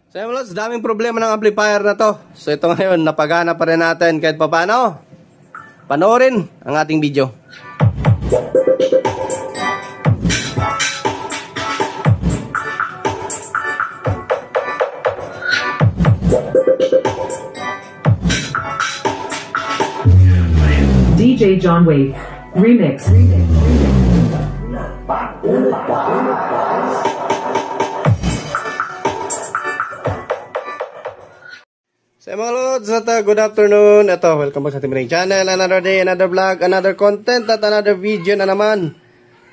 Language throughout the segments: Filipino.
So yun, lods, daming problema ng amplifier na to. So ito ngayon, napagana pa rin natin kahit paano. Panoorin ang ating video. DJ John Wave Remix. So mga lods, good afternoon. Ito, welcome back sa ating channel. Another day, another vlog, another content at another video na naman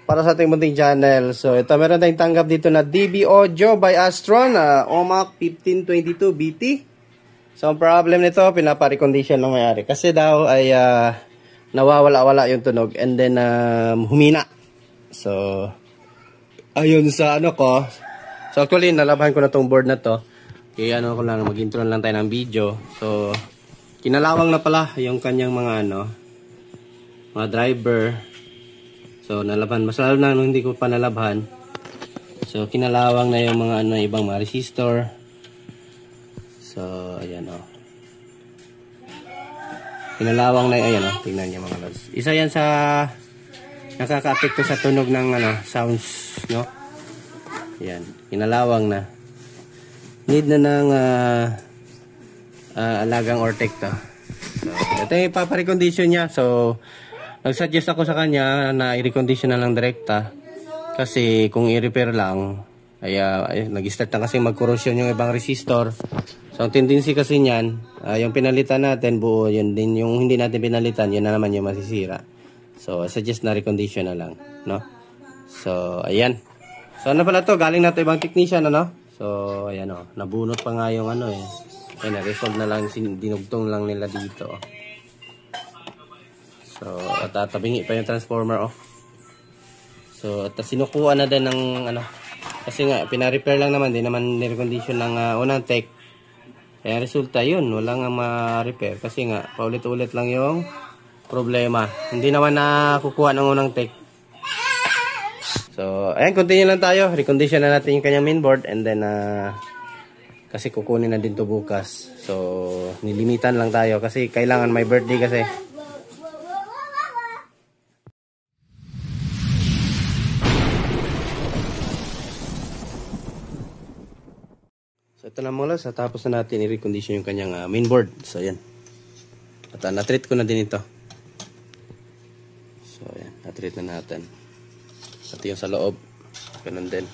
para sa ating munting channel. So ito, meron tayong tanggap dito na DB Audio by Astron, OMAC 1522 BT. So ang problem nito, pinapa-recondition lang mayari kasi daw ay nawawala-wala yung tunog and then humina. So ayun sa ano ko. So actually nalabahan ko na tong board na to. Kaya ano ko lang, mag-intro lang tayo ng video. So kinalawang na pala yung kanyang mga mga driver. So nalaban, mas lalo na nung hindi ko pa nalabhan. So kinalawang na yung mga ibang mga resistor. So ayan Pinalawang na ayan tingnan niyo mga lods. Isa yan sa nakaka-apekto sa tunog ng sounds, no? Ayan, kinalawang na. Need na ng alagang Ortec to. So, ito yung ipapa-recondition niya. So, nag-suggest ako sa kanya na i-recondition na lang direkta. Kasi kung i-repair lang, ay nag-start na kasi mag-corrosion yung ibang resistor. So, ang tendency kasi niyan, yung pinalitan natin, buo, yun din. Yung hindi natin pinalitan, yun na naman yung masisira. So, suggest na recondition na lang, no? So, ayan. So, ano pala to? Galing na to ibang technician, ano? So, ayan nabunot pa nga yung Ayan, na-resolve na lang, dinugtong lang nila dito, So, at tabingi pa yung transformer, So, at sinukuha na din ng, kasi nga, pina-repair lang naman, di naman ni-recondition ng unang tech. Kaya resulta yun, wala nga ma-repair. Kasi nga, paulit-ulit lang yung problema. Hindi naman nakukuha ng unang tech. So, ayan, continue lang tayo. Recondition na natin yung kanyang mainboard. And then, kasi kukunin na din to bukas. So, nilimitan lang tayo. Kasi kailangan may birthday kasi. So, ito na mga lods. Tapos na natin i-recondition yung kanyang mainboard. So, ayan. At na-treat ko na din ito. So, ayan. Na-treat na natin. Pati yung sa loob, ganun din.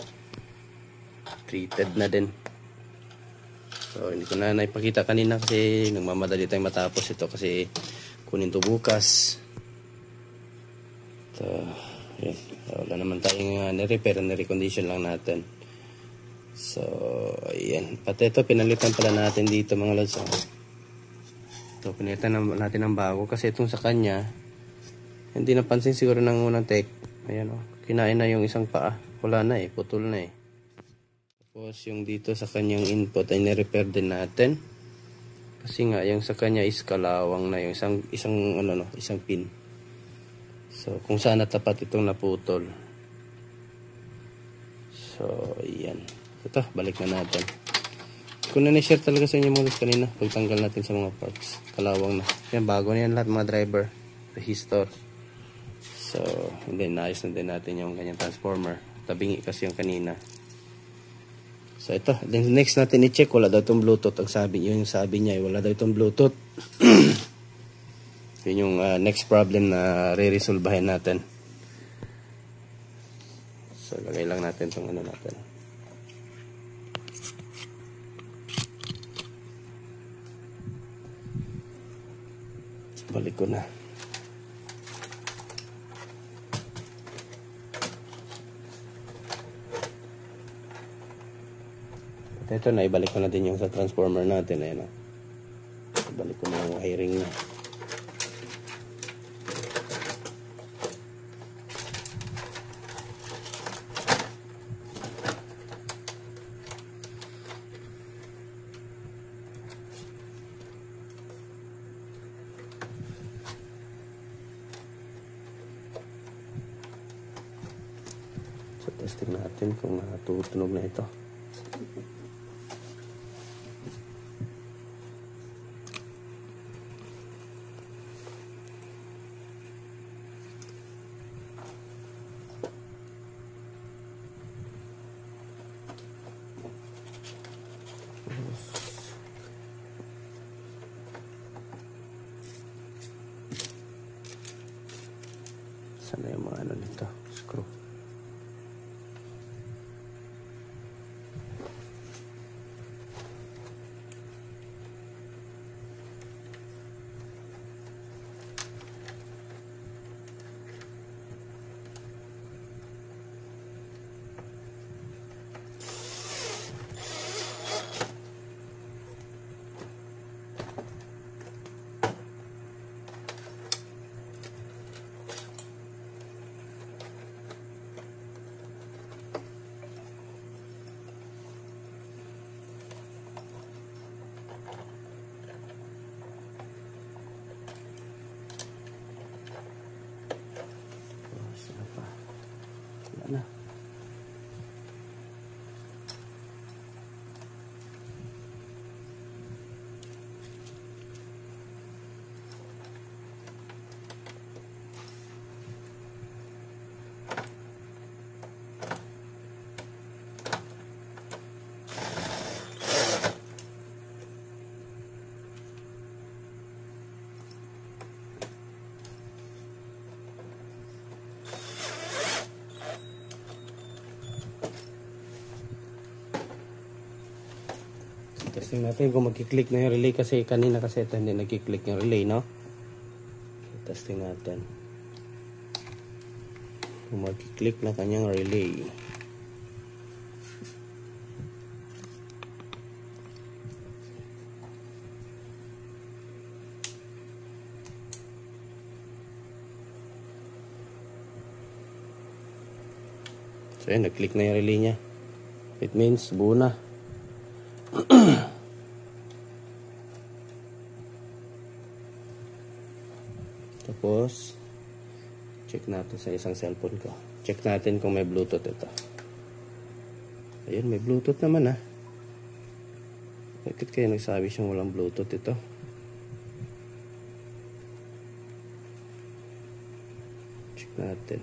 Treated na din. So, hindi ko na naipakita kanina kasi nagmamadali tayong matapos ito kasi kunin to bukas. So, yun. Wala naman tayong ni-repair, ni-recondition lang natin. So, ayan. Pati ito, pinalitan pala natin dito mga lods. Ito, pinalitan natin ng bago kasi itong sa kanya, hindi napansin siguro ng unang tech. Ayan kinain na yung isang paa. Wala na putol na Tapos yung dito sa kanyang input ay ni-repair din natin. Kasi nga yung sa kanya is kalawang na yung isang pin. So kung saan natapat itong naputol. So ayan. Ito, balik na natin. Kung na-share talaga sa inyo mga kanina, pagtanggal natin sa mga parts. Kalawang na. Yan, bago na yan lahat mga driver. Resistor. So, hindi, naayos na din natin yung kanyang transformer. Tabingi kasi yung kanina. So, ito. Then, next natin i-check. Wala daw itong Bluetooth. Yung sabi niya, wala daw itong Bluetooth. Yun yung next problem na re-resolvahin natin. So, lagay lang natin itong natin. So, balik ko na. Ito na, ibalik ko na din yung sa transformer natin. Ayan ibalik ko na yung wiring niya. So, testing natin kung tutunog na ito. Sana yung mga ano nito, screw. Wala na. Testing natin kung magkiklik na yung relay kasi kanina kasi ito hindi nagkiklik yung relay, no? Testing natin kung magkiklik na kanyang relay. So yun, nag-click na yung relay niya. It means buo na. Tapos check natin sa isang cellphone ko. Check natin kung may Bluetooth ito. Ayun, may Bluetooth naman ah. Bakit kaya nagsabi siyang walang Bluetooth ito? Check natin.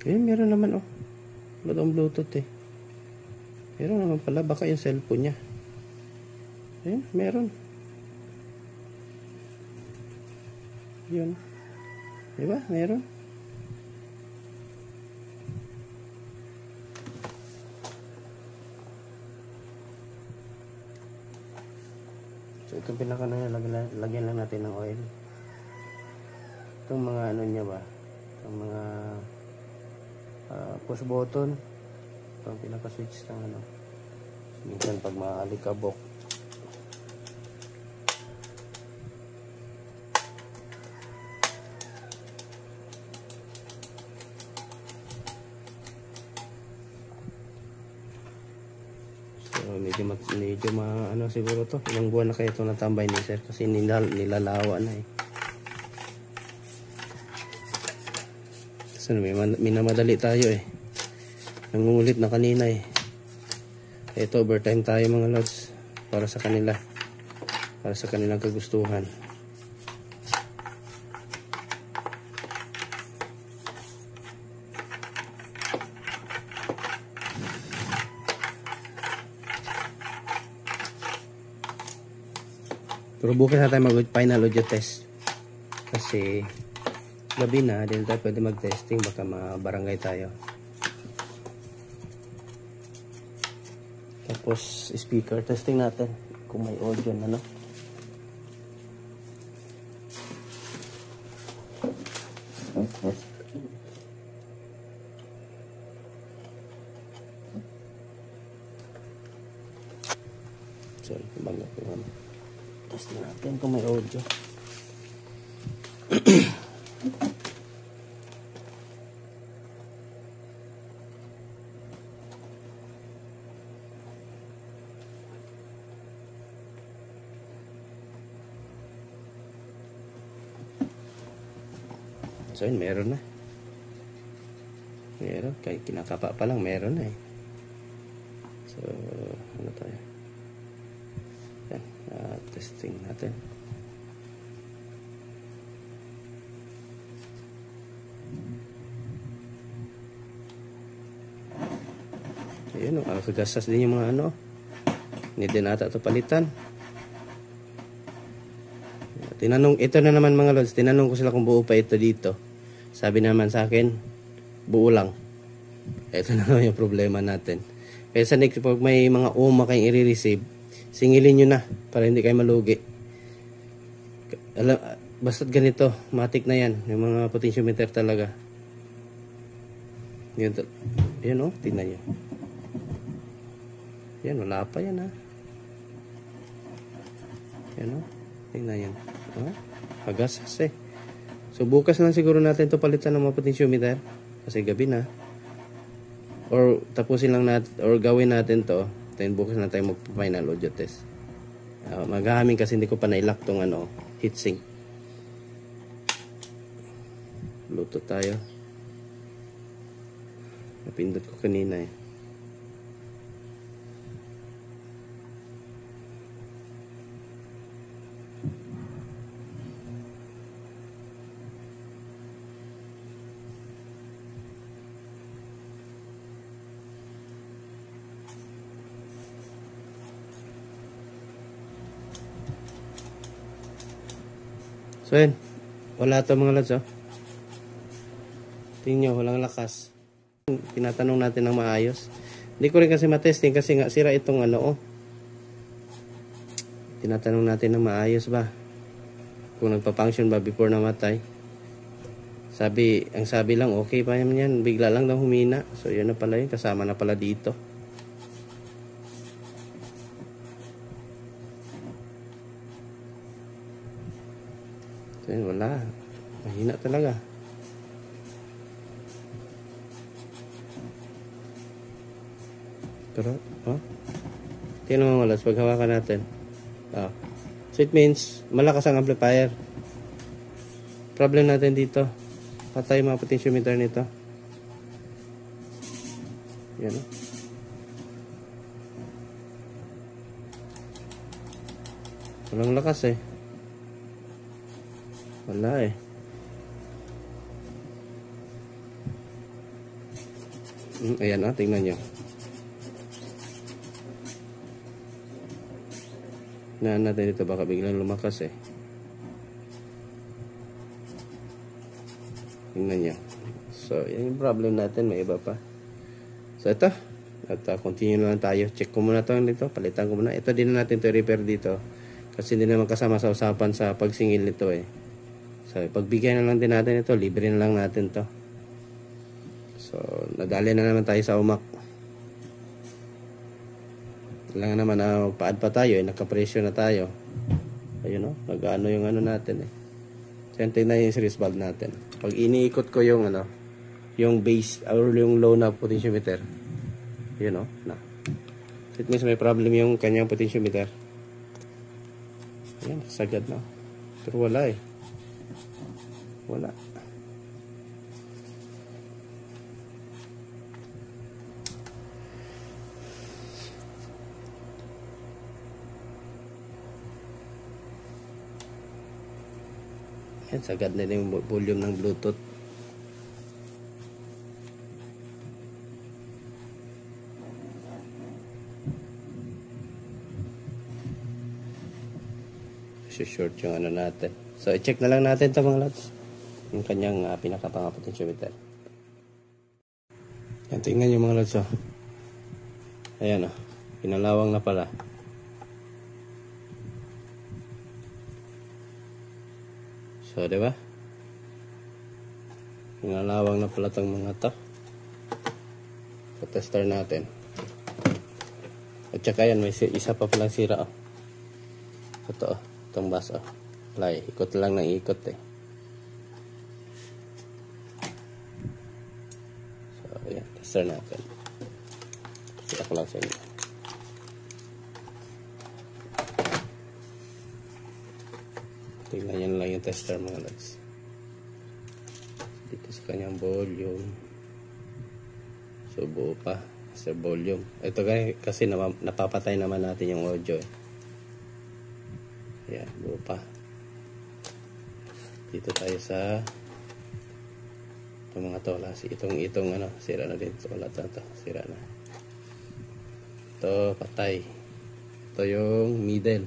Ayun, meron naman oh. Wala daw Bluetooth eh. Meron naman pala, baka yung cellphone niya. Ayun, meron. Yun. Diba? Meron. So itong pinaka na lagyan lang natin ng oil. Itong mga ano niya ba? Itong mga push button. Ito ang pinaka-switch ng ano. Minsan pag maalikabok. So medyo ano siguro to. Ilang buwan na kayo ito natambay ni sir kasi nilalawa na eh. So, minamadali tayo eh. Nangungulit na kanina eh. Ito, overtime tayo mga lods. Para sa kanila. Para sa kanilang kagustuhan. Pero bukas na tayo mag-final audio test. Kasi gabi na, din tayo pwede mag-testing, baka mabarangay tayo. Tapos speaker testing natin kung may audio na, no? Sorry, kumbaga ko naman. Testing natin kung may audio. So yun, meron na. Meron, kahit kinakapa pa lang, meron na eh. So, ano tayo? Yan, testing natin. Yan, gasas din yung mga ano. Hindi din ata ito palitan. Tinanong, ito na naman mga lods, tinanong ko sila kung buo pa ito dito. Sabi naman sa akin, buo lang. Ito na naman yung problema natin. Kaya sa next, pag may mga uma kayong i-receive, singilin nyo na para hindi kayo malugi. Basta't ganito, matik na yan. Yung mga potentiometer talaga. Yan o, tingnan nyo. Yan, wala pa yan ha. Yan o, tingnan yan. Pagasas eh. So bukas lang siguro natin to palitan ng mga potentiometer. Kasi gabi na. Or tapusin lang natin, or gawin natin to. Then bukas na tayo mag-final audio test. Maghahamin kasi hindi ko pa na-lock tong ano, heatsink. Luto tayo. Napindot ko kanina eh. So yun, wala ito mga lads oh. Tingnan nyo, walang lakas. Tinatanong natin ng maayos. Hindi ko rin kasi matesting kasi nga sira itong ano oh. Tinatanong natin ng maayos ba kung nagpa-function ba before namatay. Ang sabi lang okay pa yan, bigla lang daw humina. So yun na pala yun, kasama na pala dito. So yun, wala, mahina talaga. Pero tingnan mo malas pag hawakan natin. So it means malakas ang amplifier. Problem natin dito, patay mga potentiometer nito. Yan o. Walang lakas eh. Wala eh. Ayan tingnan nyo. Naan natin dito, baka biglang lumakas eh. Tingnan nyo. So, yan yung problem natin. May iba pa. So, ito. At continue na lang tayo. Check ko muna ito dito. Palitan ko muna. Ito din na natin ito repair dito. Kasi hindi naman kasama sa usapan sa pagsingil nito eh. So, pagbigay na lang din natin ito. Libre na lang natin to. So, nadali na naman tayo sa umak. Kailangan naman na paad pa tayo. Nakapresyo na tayo. Ayun o. Nag-ano yung ano natin eh. So, yan tingnan yung series valve natin. Pag iniikot ko yung ano, yung base or yung low na potentiometer. Yun o. Na. It means may problem yung kanyang potentiometer. Ayan. Sagad na. Pero wala eh. Wala. Yan, sagad na yung volume ng Bluetooth. Short yung ano natin. So, i-check na lang natin ito mga lads. Yung kanyang pinaka-potentiometer. Yan, tingnan yung mga lads oh. Ayan oh. Pinalawang na pala. So, diba? Pinalawang na pala itong mga to. So, tester natin. At saka yan, may isa pa palang sira oh. Ito oh. Itong bus oh. Play. Ikot lang ng ikot eh. So, ayan. Tester natin. Kita ko lang sa inyo. Tingnan yan lang yung tester mga lads. Dito sa kanyang volume. So buo pa. Sa volume. Ito kasi napapatay naman natin yung audio eh. Ayan, buo pa. Dito tayo sa itong mga to. Itong ano, sira na din. So wala to. Sira na. Ito, patay. Ito yung middle.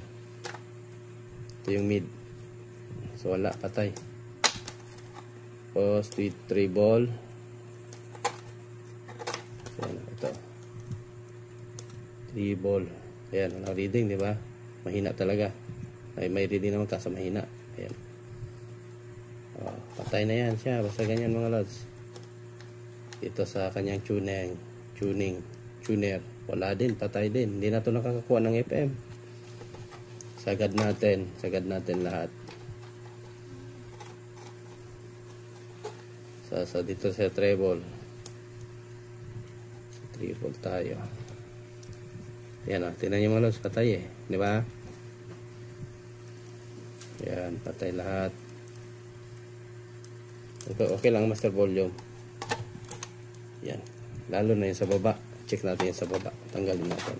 Ito yung mid. So, wala, patay. Tapos, treble. So, ito. Treble. Ayan, walang reading, di ba? Mahina talaga. May reading naman kaso mahina. Ayan. Oh, patay na yan siya. Basta ganyan mga lods. Ito sa kanyang tuner. Wala din, patay din. Hindi na ito nakakakuha ng FM. Sagad natin lahat. So dito sa treble. Treble tayo. Yan o, tingnan nyo mga lods, patay eh. Di ba? Yan, patay lahat. Okay lang master volume. Yan. Lalo na yung sa baba. Check natin yung sa baba. Tanggalin natin.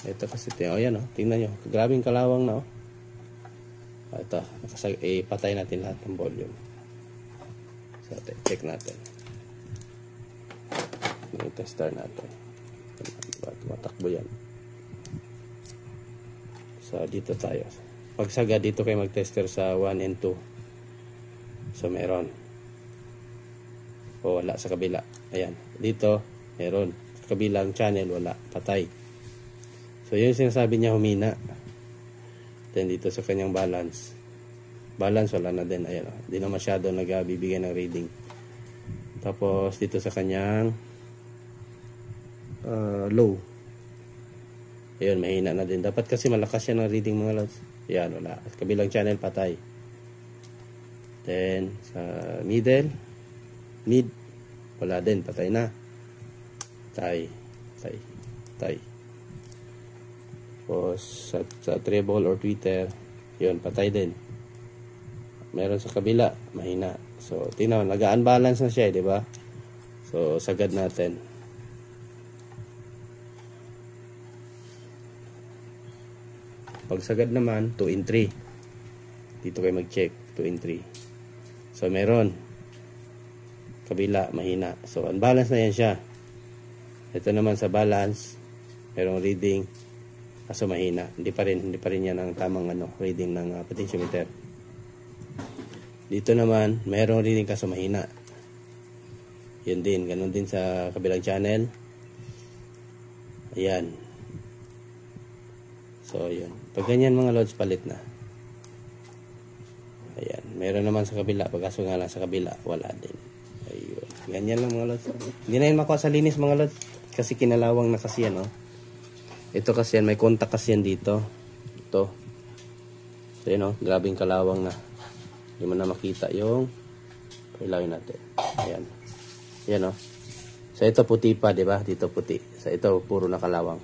Ito kasi ito. O yan o. Tingnan nyo. Grabing kalawang na o. Ito. Patay natin lahat ng volume. So, check natin. Tester natin. Matakbo yan. So, dito tayo. Pagsaga dito kayo mag-tester sa 1 and 2. So, meron. O, wala sa kabila. Ayan. Dito, meron. Sa kabilang channel, wala. Patay. So, yun yung sinasabi niya humina. Then, dito sa kanyang balance. Balance, wala na din. Ayan. Hindi na masyado nagbibigay ng reading. Tapos, dito sa kanyang low. Ayun, mahina na din. Dapat kasi malakas yan ang reading mga lods. Ayan, wala. At kabilang channel, patay. Then, sa mid, wala din. Patay na. Tay. Tapos, sa treble or tweeter, yun, patay din. Meron sa kabila, mahina. So, tingnan, nag-unbalance na siya, di ba? So, sagad natin. Pag sagad naman, 2 in 3. Dito kayo mag-check, 2 in 3. So, meron. Kabila, mahina. So, unbalance na yan siya. Ito naman sa balance, merong reading, kaso mahina. Hindi pa rin yan ang tamang reading ng potentiometer. Dito naman, merong reading kaso mahina. Yun din, ganun din sa kabilang channel. Ayan. So, yun. Pag ganyan mga lods, palit na. Ayan. Meron naman sa kabila. Pagkaso nga lang sa kabila, wala din. Ayun. Ganyan lang mga lods. Hindi na yun makuha sa linis mga lods. Kasi kinalawang na kasi yan, oh. Ito kasi yan. May contact kasi yan dito. Ito. So, yun, oh. Grabing kalawang na. Hindi mo na makita yung ilawin natin. Ayan. Ayan, oh. So, ito puti pa, di ba? Dito puti. So, ito puro nakalawang.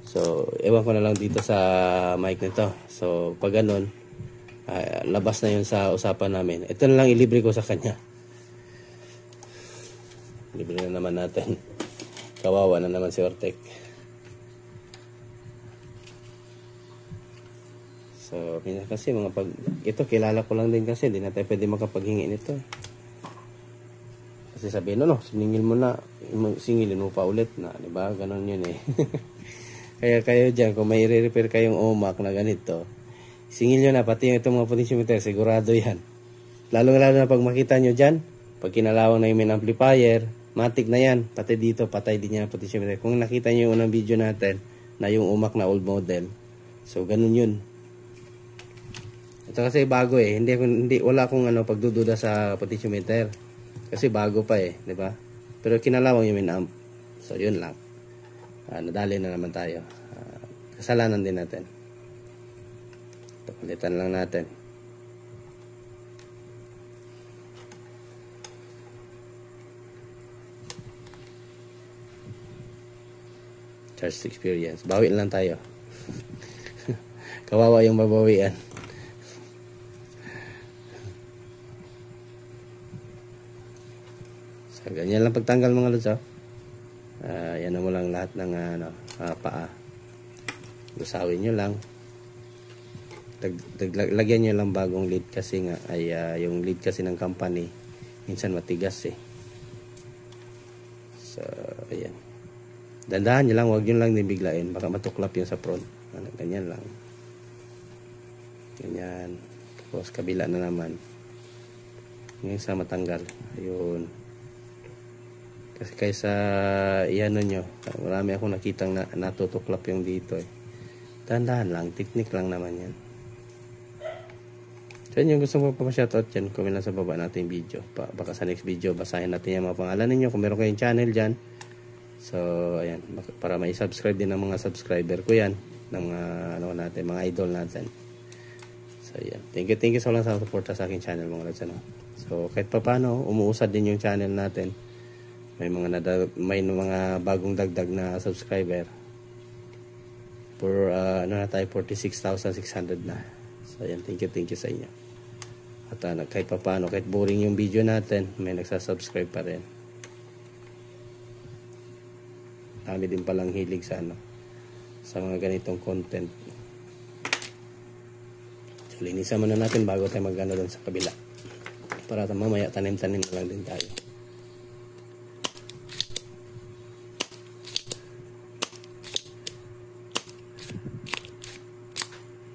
So, ewan ko na lang dito sa mic nito. So, pag ganun, labas na yun sa usapan namin. Ito na lang ilibre ko sa kanya. Libre na naman natin. Kawawa na naman si Ortec. So, kasi ito kilala ko lang din kasi hindi natin pwede makapaghingi nito. Kasi sabihin, no, siningil mo na, singilin mo pa ulit na, di ba? Ganon yun eh. Kaya kayo dyan, kung may i-repair kayong OMAC na ganito, singil nyo na, pati yung itong mga potentiometer, sigurado yan. Lalo na pag makita nyo dyan, pag kinalawang na yung main amplifier, matik na yan, pati dito, patay din yan ang potentiometer. Kung nakita nyo yung unang video natin, na yung OMAC na old model, so ganun yun. Ito kasi bago eh, wala akong pagdududa sa potentiometer. Kasi bago pa eh, di ba? Pero kinalawang yung main amp. So yun lang. Nadali na naman tayo. Kasalanan din natin. Ito, palitan lang natin. Charged experience. Bawi lang tayo. Kawawa yung mabawian. So, ganyan lang pagtanggal mga lods, oh. Yan mo lang lahat ng paa. Lusawin nyo lang. Lagyan nyo lang bagong lead kasi nga ay yung lead kasi ng company minsan matigas eh. Dandahan nyo lang, huwag nyo lang din biglain. Baka matuklap yun sa front. Ganyan lang. Ganyan. Tapos kabila na naman. Yung isa matanggal. Ayun. Kasi kaysa iano nyo, marami akong nakitang natutuklap yung dito eh. Dandahan lang, technique lang naman yan. So yun yung gusto mo pa ma-shoutout dyan, comment lang sa baba natin yung video. Baka sa next video, basahin natin yung mga pangalan ninyo kung meron kayong channel dyan. So ayan, para may subscribe din ng mga subscriber ko yan, ng mga ano natin, mga idol natin. So yan, thank you so lang sa suporta sa aking channel mga lods. So kahit pa paano, umuusad din yung channel natin. May mga bagong dagdag na subscriber. For ano na tayo, 46,600 na. So ayan, thank you sa inyo. At kahit pa paano, kahit boring yung video natin, may nagsasubscribe pa rin. Kami din palang hilig sa sa mga ganitong content. So linisan muna natin bago tayo magano doon sa kabila. Para mamaya tanim-tanim na lang din tayo.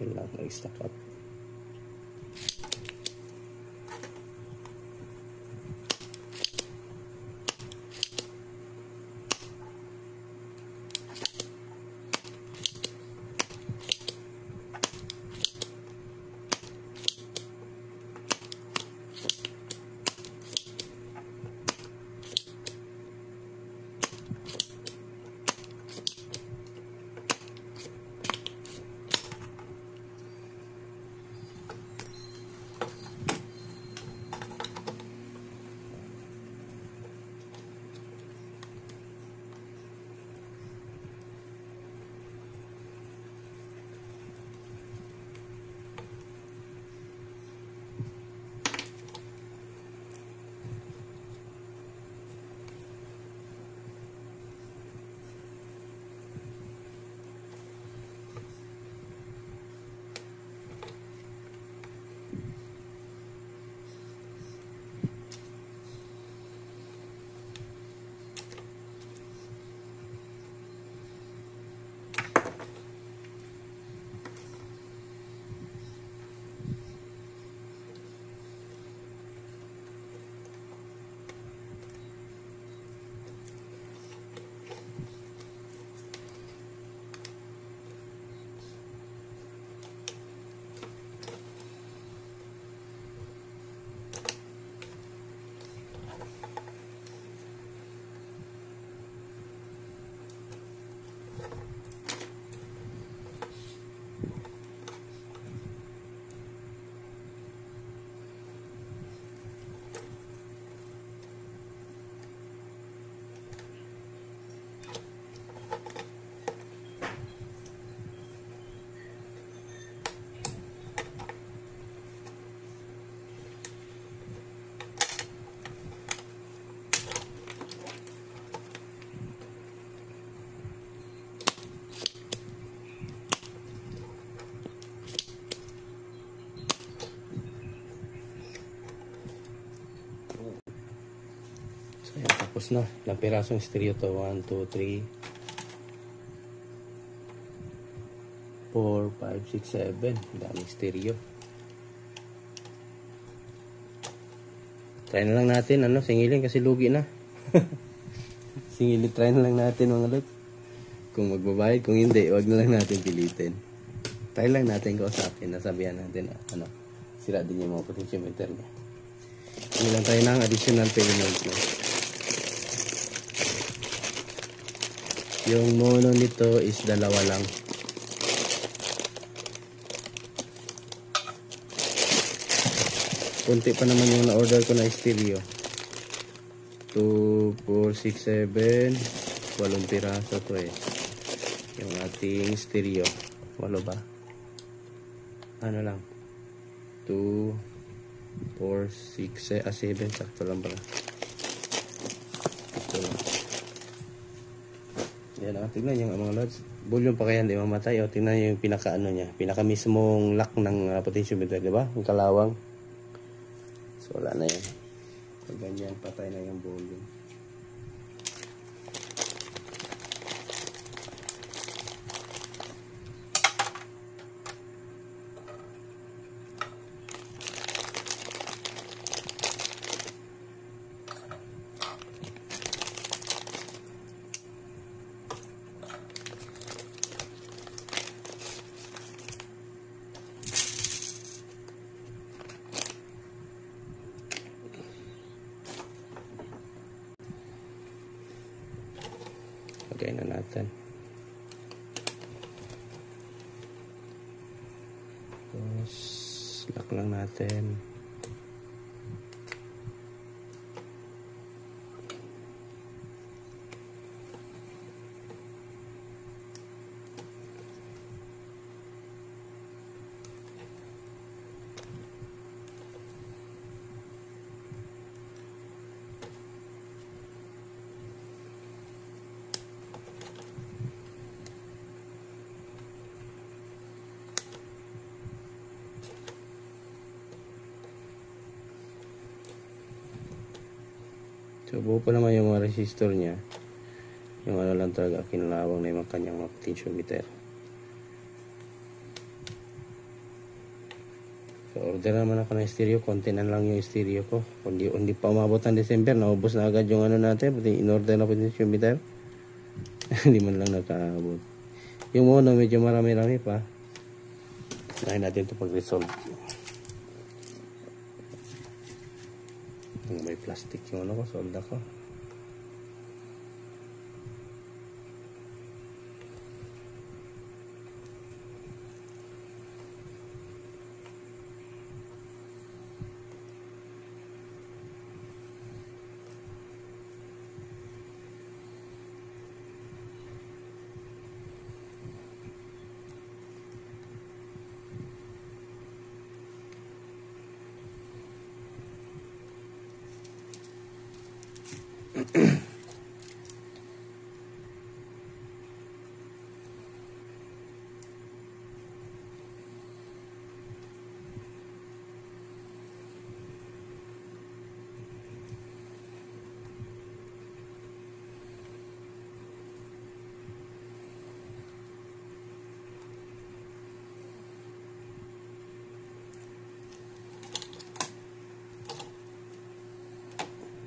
Yun lang, mag-stack up. Ayan, tapos na. Ilang pirasong stereo to? 1, 2, 3, 4, 5, 6, 7. Daming stereo. Try na lang natin, singilin kasi lugi na. Singilin, try na lang natin mga lods. Kung magbabayad, kung hindi, wag na lang natin pilitin. Try lang natin kausapin, nasabihan natin, sira din yung mga potentiometer niya. Hindi lang tayo ng additional payment na. Yung mono nito is 2 lang. Kunti pa naman yung na-order ko na stereo. 2, 4, 6, 7. 8 piraso to eh. Yung ating stereo. 8 ba? Ano lang? 2, 4, 6, 7. Sakto lang pala. Ito lang. Yan, tingnan yung mga lods. Bulyon pa kaya hindi mamatay. O, tingnan yung pinaka niya. Pinaka mismong lock ng potentiometer, di ba? Yung kalawang. So, wala na yan. Pag ganyan, patay na yung bulyon. Tapos, lock lang natin. So, buo pa naman yung mga resistor niya. Yung ano lang talaga, kinalawang na yung kanyang mga potentiometer. So, order naman ako ng stereo. Konti na lang yung stereo ko. Hindi pa umabot ng December. Naubos na agad yung ano natin. Pati in-order na potentiometer. Hindi man lang nakaabot. Yung mono, medyo marami-rami pa. Nahin natin ito pag-resolve. May plastic yung ano ko, solda ko.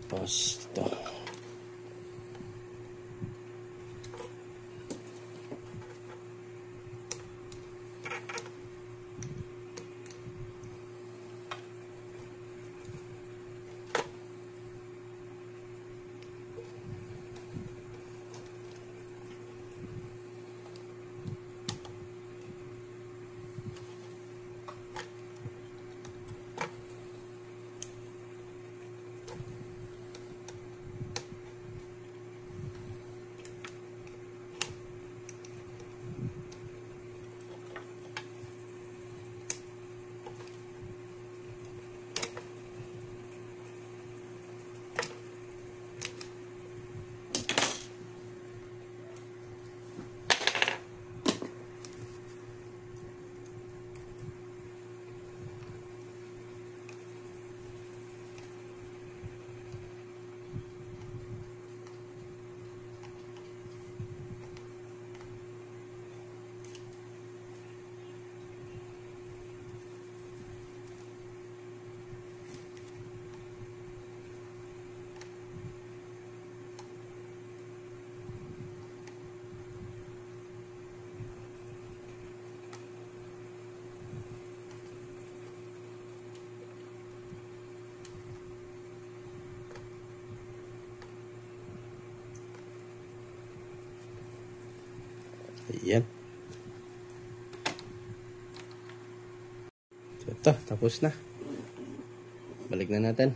Tapos ito. Ayan. So, ito, tapos na. Balik na natin.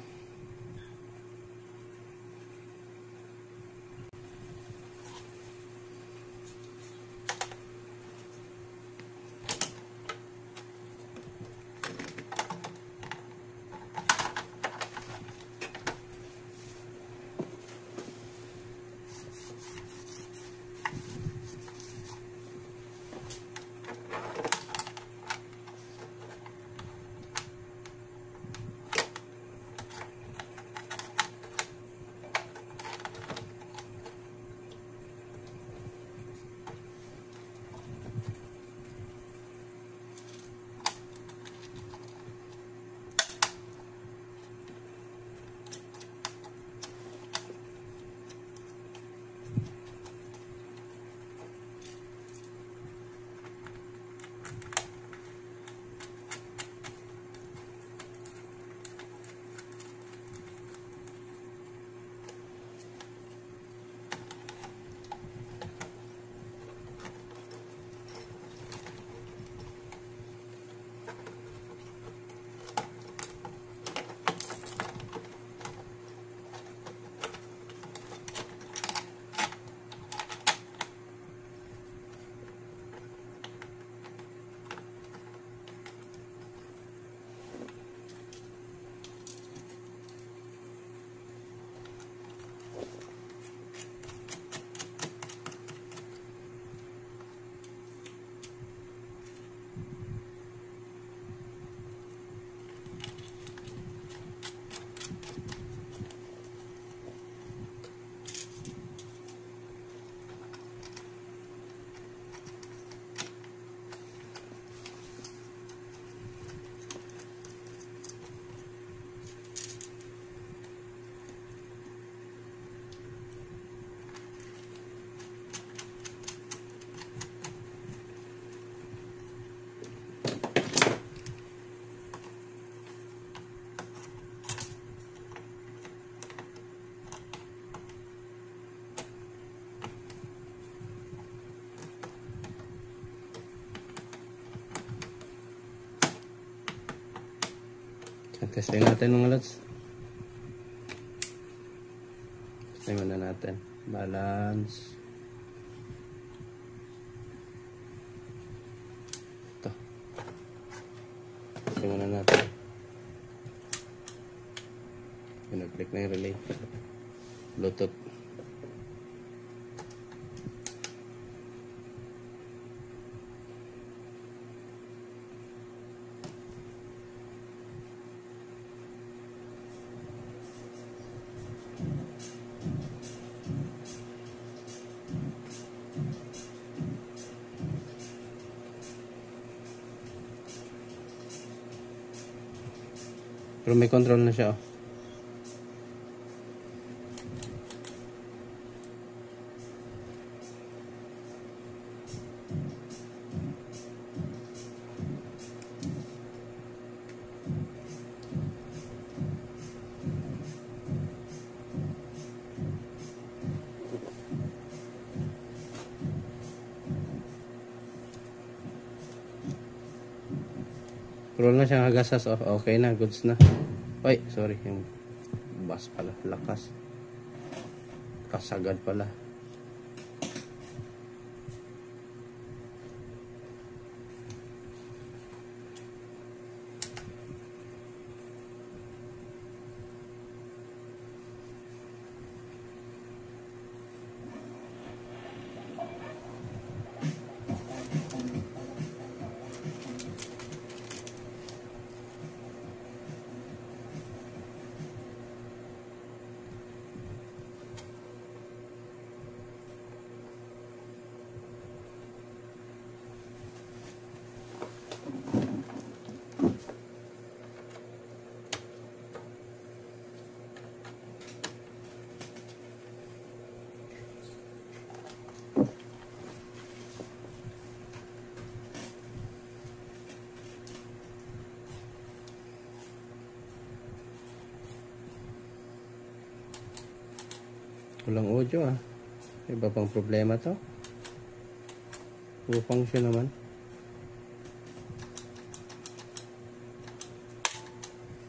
Testing natin mga lods. Testing muna natin. Balance. Ito. Testing muna natin. Pinag-click na yung relay. Bluetooth. Pero may control na siya, oh. Roll na siyang hagasas. Oh, okay na, goods na. Ay, sorry, yung bus pala, lakas. Kasagad pala. Walang audio, ah. Iba pang problema to. Full function naman.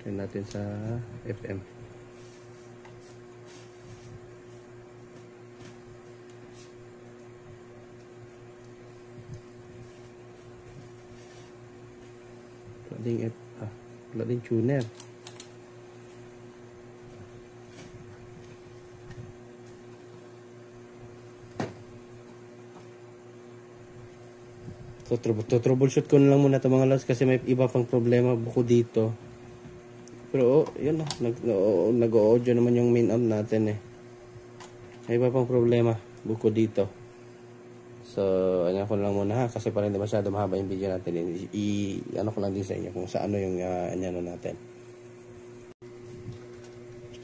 Try natin sa FM. Wala ding tuner. So, troubleshoot ko na lang muna ito mga lods kasi may iba pang problema bukod dito. Pero, yun o. Nag-audio naman yung main amp natin eh. May iba pang problema bukod dito. So, ano ko lang muna ha. Kasi parang hindi masyado mahaba yung video natin. Ano ko lang din sa inyo kung sa ano yung ano natin.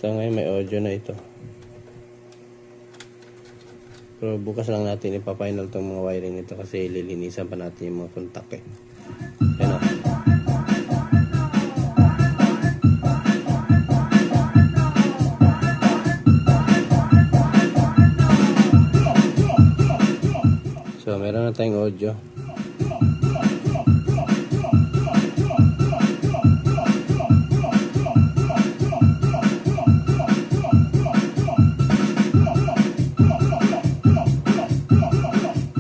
So, ngayon may audio na ito. Pero bukas lang natin ipa-final tong mga wiring nito kasi lilinisan pa natin yung mga kontak eh. Yan o. So meron na tayong audio.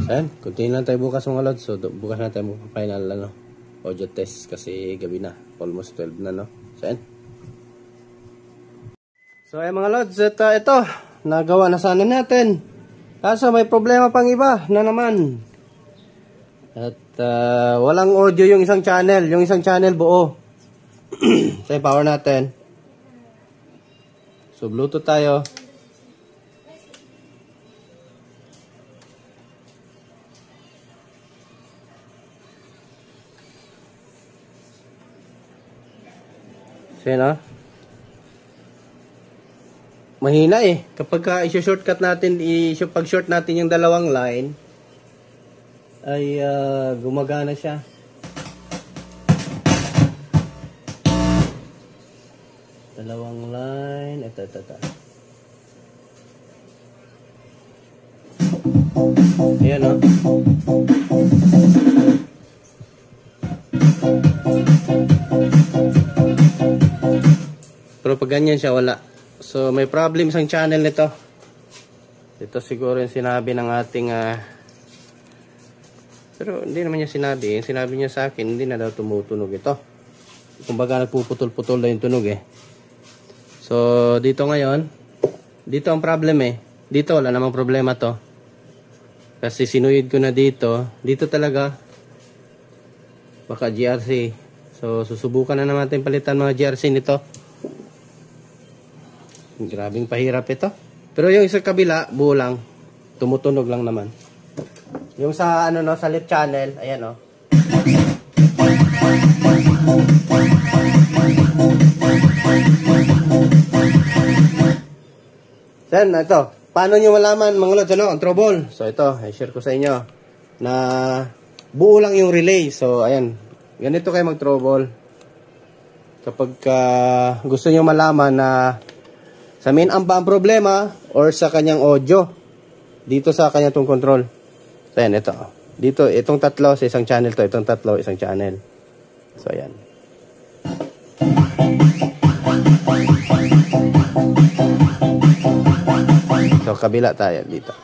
Ayan, continue lang tayo bukas mga lods. So, bukas na tayo final audio test kasi gabi na. Almost 12 na, no? So, ayan. So, ayan mga lods. At ito, nagawa na sana natin. Kaso may problema pang iba na naman. At walang audio yung isang channel. Yung isang channel buo. So, power natin. So, Bluetooth tayo. Yan, mahina eh. Kapag i-shortcut natin, pag-short natin yung dalawang line, ay gumagana siya. Dalawang line. Ito. Ayan, Pero pag ganyan siya, wala. So, may problem isang channel nito. Ito siguro yung sinabi ng ating... pero hindi naman niya sinabi. Sinabi niya sa akin, hindi na daw tumutunog ito. Kumbaga, nagpuputol-putol na yung tunog eh. So, dito ngayon, dito ang problem eh. Dito, wala namang problema to. Kasi sinuyod ko na dito. Dito talaga, baka GRC. So, susubukan na naman palitan mga GRC nito. Grabing pahirap ito. Pero yung sa kabila, buo lang. Tumutunog lang naman. Yung sa, ano no, sa left channel, ayan o. Then, ito. Paano nyo malaman, mga lods, ano, ang trouble? So, ito, i-share ko sa inyo na buo lang yung relay. So, ayan. Ganito kayo mag-trouble. Kapag gusto nyo malaman na sa main amp ba ang problema or sa kanyang audio dito sa kanyang tong control. So, ayan, ito. Dito, itong tatlo sa isang channel to. Itong tatlo, isang channel. So, ayan. So, kabila tayo dito.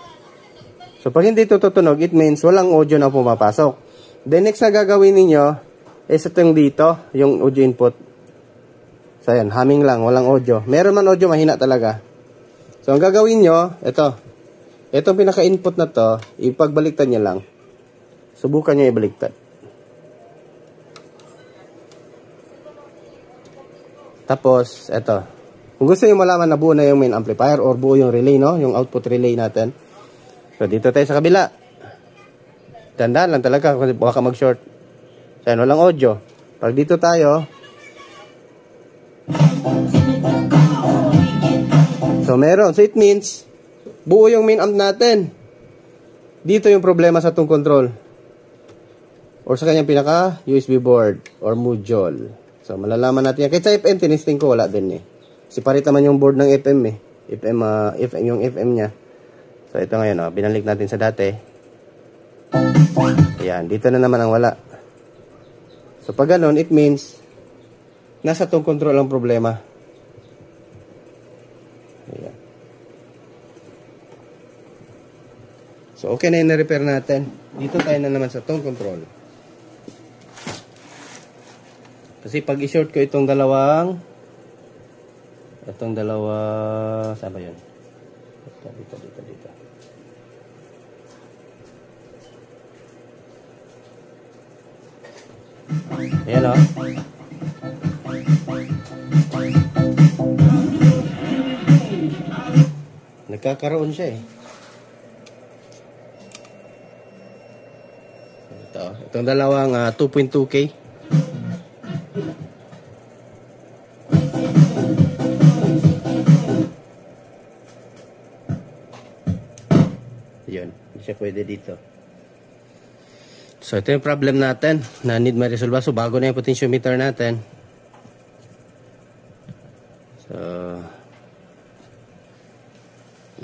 So, pag hindi ito tutunog, it means walang audio na pumapasok. Then, next na gagawin ninyo is itong dito, yung audio input. So, ayan, humming lang, walang audio. Meron man audio, mahina talaga. So, ang gagawin nyo, ito. Itong pinaka-input na to, ipagbaliktad nyo lang. Subukan nyo ibaliktad. Tapos, ito. Kung gusto nyo malaman na buo na yung main amplifier or buo yung relay, no? Yung output relay natin. So, dito tayo sa kabila. Tandaan lang talaga kasi baka mag-short. So, yan, walang audio. Pag dito tayo. So, meron. So, it means, buo yung main amp natin. Dito yung problema sa itong control. Or sa kanyang pinaka USB board or module. So, malalaman natin yan. Kahit sa FM, tinisting ko, wala din eh. Separate naman yung board ng FM eh. FM, yung FM niya. So, ito ngayon, binalik natin sa dati. Ayan, dito na naman ang wala. So, pag ganun, it means, nasa tong control ang problema. Ayan. So, okay na yung na-repair natin. Dito tayo na naman sa tone control. Kasi pag i-short ko itong dalawang saan ba yun? Dito. Ayan o. Nagkakaroon siya eh. Itong dalawang 2.2K. Yun, hindi siya pwede dito. So, ito yung problem natin na need ma-resolve. So, bago na yung potentiometer natin. So,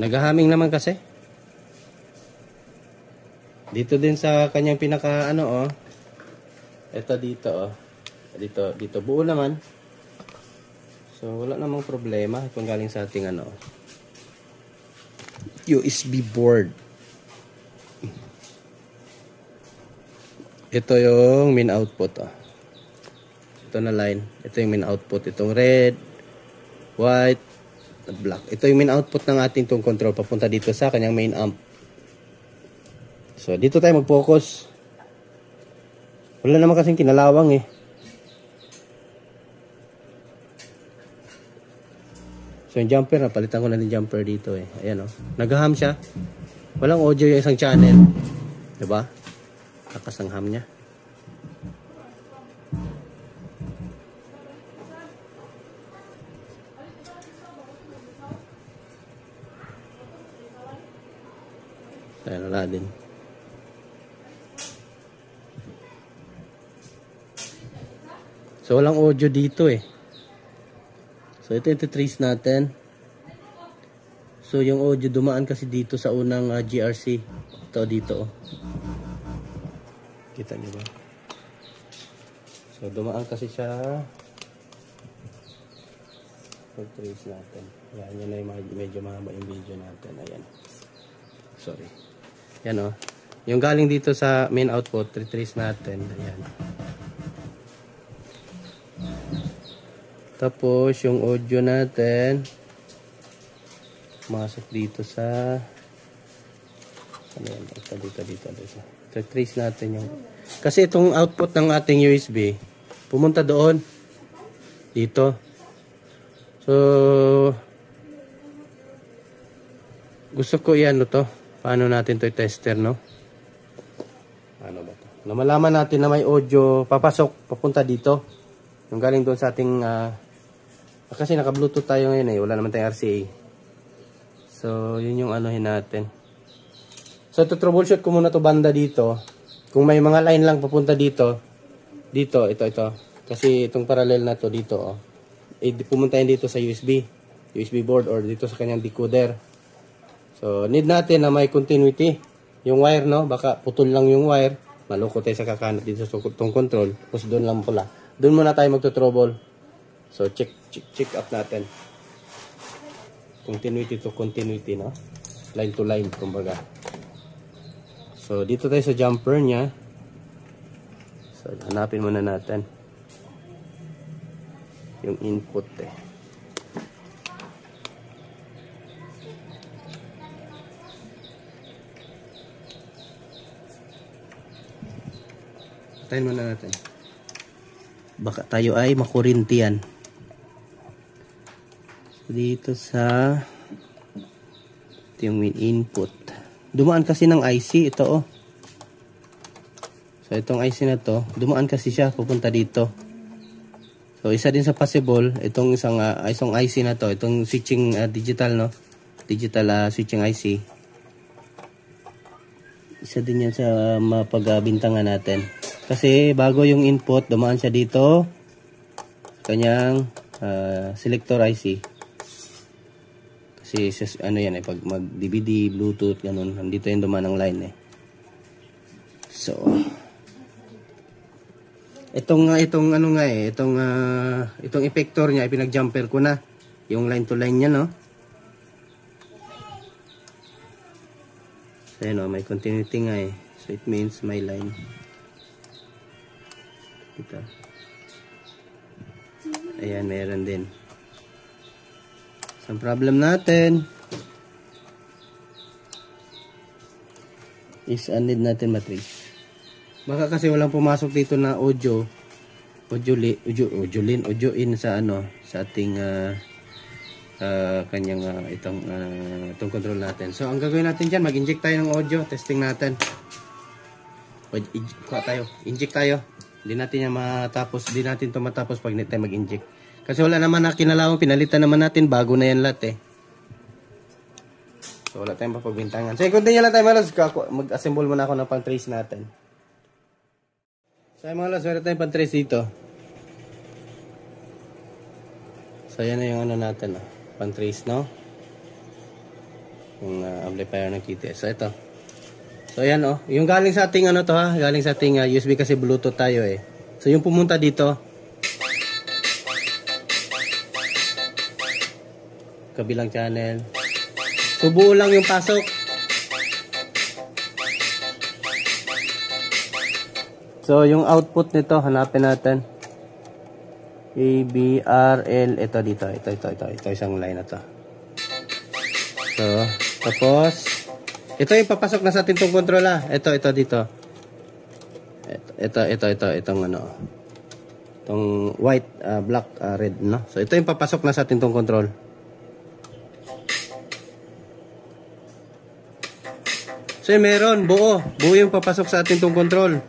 nag-humming naman kasi. Dito din sa kanyang pinaka ito dito dito buo naman. So wala namang problema kung galing sa ating USB board. Ito yung main output Ito na line. Ito yung main output. Itong red, white, at black. Ito yung main output ng ating tong control papunta dito sa kanyang main amp. So, dito tayo mag-focus. Wala naman kasing kinalawang eh. So, yung jumper, napalitan ko na din jumper dito eh. Ayan o. Nag-hum siya. Walang audio yung isang channel. Diba? Lakas ng hum niya. Ayan, wala din. So, walang audio dito eh. So, ito yung trace natin. So, yung audio dumaan kasi dito sa unang GRC. Ito dito. Kita niyo ba? So, dumaan kasi siya. pag-trace natin. Ayan, yun na yung medyo mahaba yung video natin. Ayan. Sorry. Yan o. Yung galing dito sa main output, retrace natin. Ayan. Tapos, yung audio natin, masok dito sa, ano yan? Dito. Retrace natin yung, kasi itong output ng ating USB, pumunta doon. Dito. So, gusto ko i-ano to. Paano natin to i-tester, no? Ano ba to? Na malaman natin na may audio papasok, papunta dito. Yung galing doon sa ating, kasi naka-Bluetooth tayo ngayon eh. Wala naman tayong RCA. So, yun yung anuhin natin. So, ito troubleshoot ko muna to banda dito. Kung may mga line lang papunta dito. Ito. Kasi itong parallel na to dito, oh. Pumunta yan dito sa USB board or dito sa kanyang decoder. So, need natin na may continuity. Yung wire, no? Baka putol lang yung wire. Maloko tayo sa kakanat dito sa itong control. Tapos doon lang pula. Doon muna tayo magto-trouble. So, check up natin. Continuity to continuity, no? Line to line, kumbaga. So, dito tayo sa jumper niya. So, hanapin muna natin yung input eh. Patayin muna natin. Baka tayo ay makurintiyan. Dito sa ito yung main input. Dumaan kasi ng IC ito oh. So itong IC na to, dumaan kasi siya pupunta dito. So isa din sa possible itong isang IC na to, itong switching digital no. Digital switching IC. Isa din yan sa mapagbintangan natin. Kasi bago yung input, dumaan siya dito. Kanyang selector IC. Kasi ano yan eh, pag mag-DVD, Bluetooth, ganun. Nandito yung dumaan ng line eh. So, itong effector niya, pinag-jumper ko na. Yung line to line niya, no? So, yun, may continuity nga eh. So, it means may line. Ito. Ayan, meron din. So, ang problem natin is need natin matrace. Baka kasi walang pumasok dito na audio in sa ano, sa ating kanyang itong control natin. So, ang gagawin natin diyan, mag-inject tayo ng audio, testing natin. Inject tayo. Hindi natin yan matapos, hindi natin ito matapos pag tayo mag-inject. Kasi wala naman na kinalawang, pinalitan naman natin, bago na yan lahat eh. So wala tayong papagbintangan. So continue lang tayo mga lods, mag-assemble muna ako ng pang-trace natin. So mga lods, meron tayong pang-trace dito. So yan na yung ano natin, pang-trace no? Yung amplifier ng KTS. So ito. So yan oh, yung galing sa ating ano to galing sa ating USB kasi Bluetooth tayo eh. So yung pumunta dito, kabilang channel. So buo lang yung pasok. So yung output nito, hanapin natin. ABRL, ito dito, ito isang line na to. So, tapos ito yung papasok na sa ating tong control Ito dito. Itong ano. Itong white, black, red, no? So ito yung papasok na sa ating tong control. So meron, buo yung papasok sa ating tong control.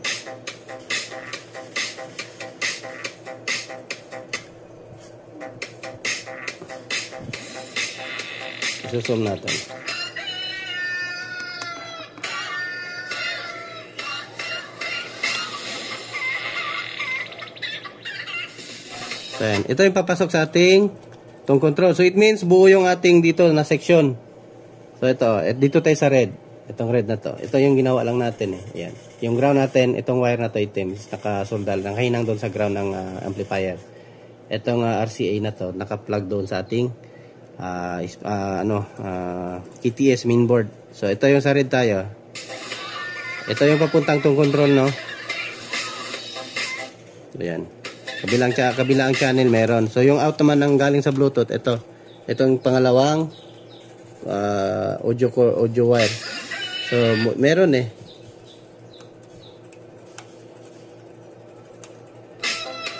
Zoom natin. So, yan. Ito yung papasok sa ating tong control. So it means buo yung ating dito na section. So ito, dito tayo sa red. Itong red na to. Ito yung ginawa lang natin eh. Ayan. Yung ground natin, itong wire na to itim, nakasoldal, nakahinang doon sa ground ng amplifier. Itong RCA na to, naka-plug doon sa ating KTS mainboard. So ito yung sa red tayo. Ito yung papuntang tong control, no? Ayan. Kabilang channel meron. So yung out naman ng galing sa Bluetooth, ito. Itong pangalawang audio wire. So meron eh.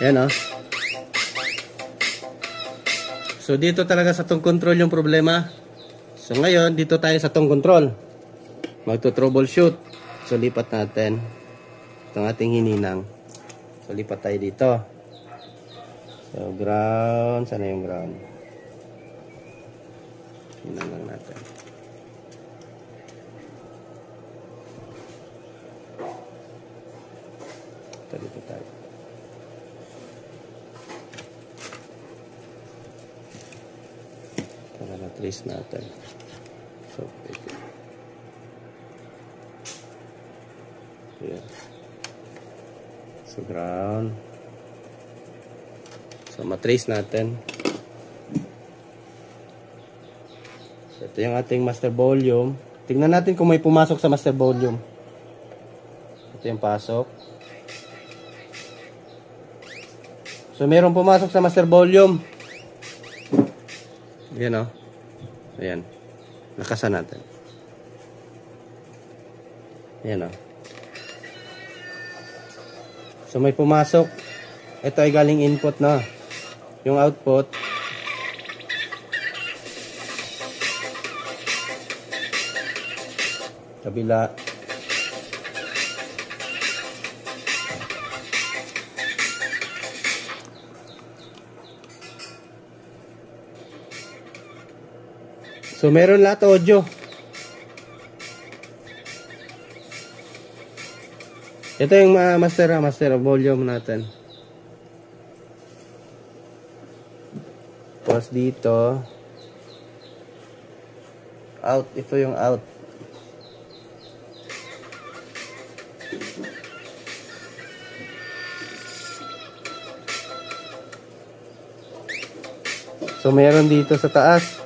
Ayan, oh. So dito talaga sa tong control yung problema. So ngayon, dito tayo sa tong control. Magto-troubleshoot. So lipat natin itong ating hininang. So lipat tayo dito. So ground, sana yung ground. Hinang lang natin. Ito dito tayo. Para na-trace natin. So, ito. Ayan. So, ground. So, matrace natin. So, ito yung ating master volume. Tingnan natin kung may pumasok sa master volume. Ito yung pasok. So, mayroong pumasok sa master volume. Ayan, o. Ayan. Lakasan natin. Ayan, o. So, may pumasok. Ito ay galing input na. Yung output. Kabila. So, meron lahat audio. Ito yung master volume natin. Tapos dito. Out. Ito yung out. So, meron dito sa taas.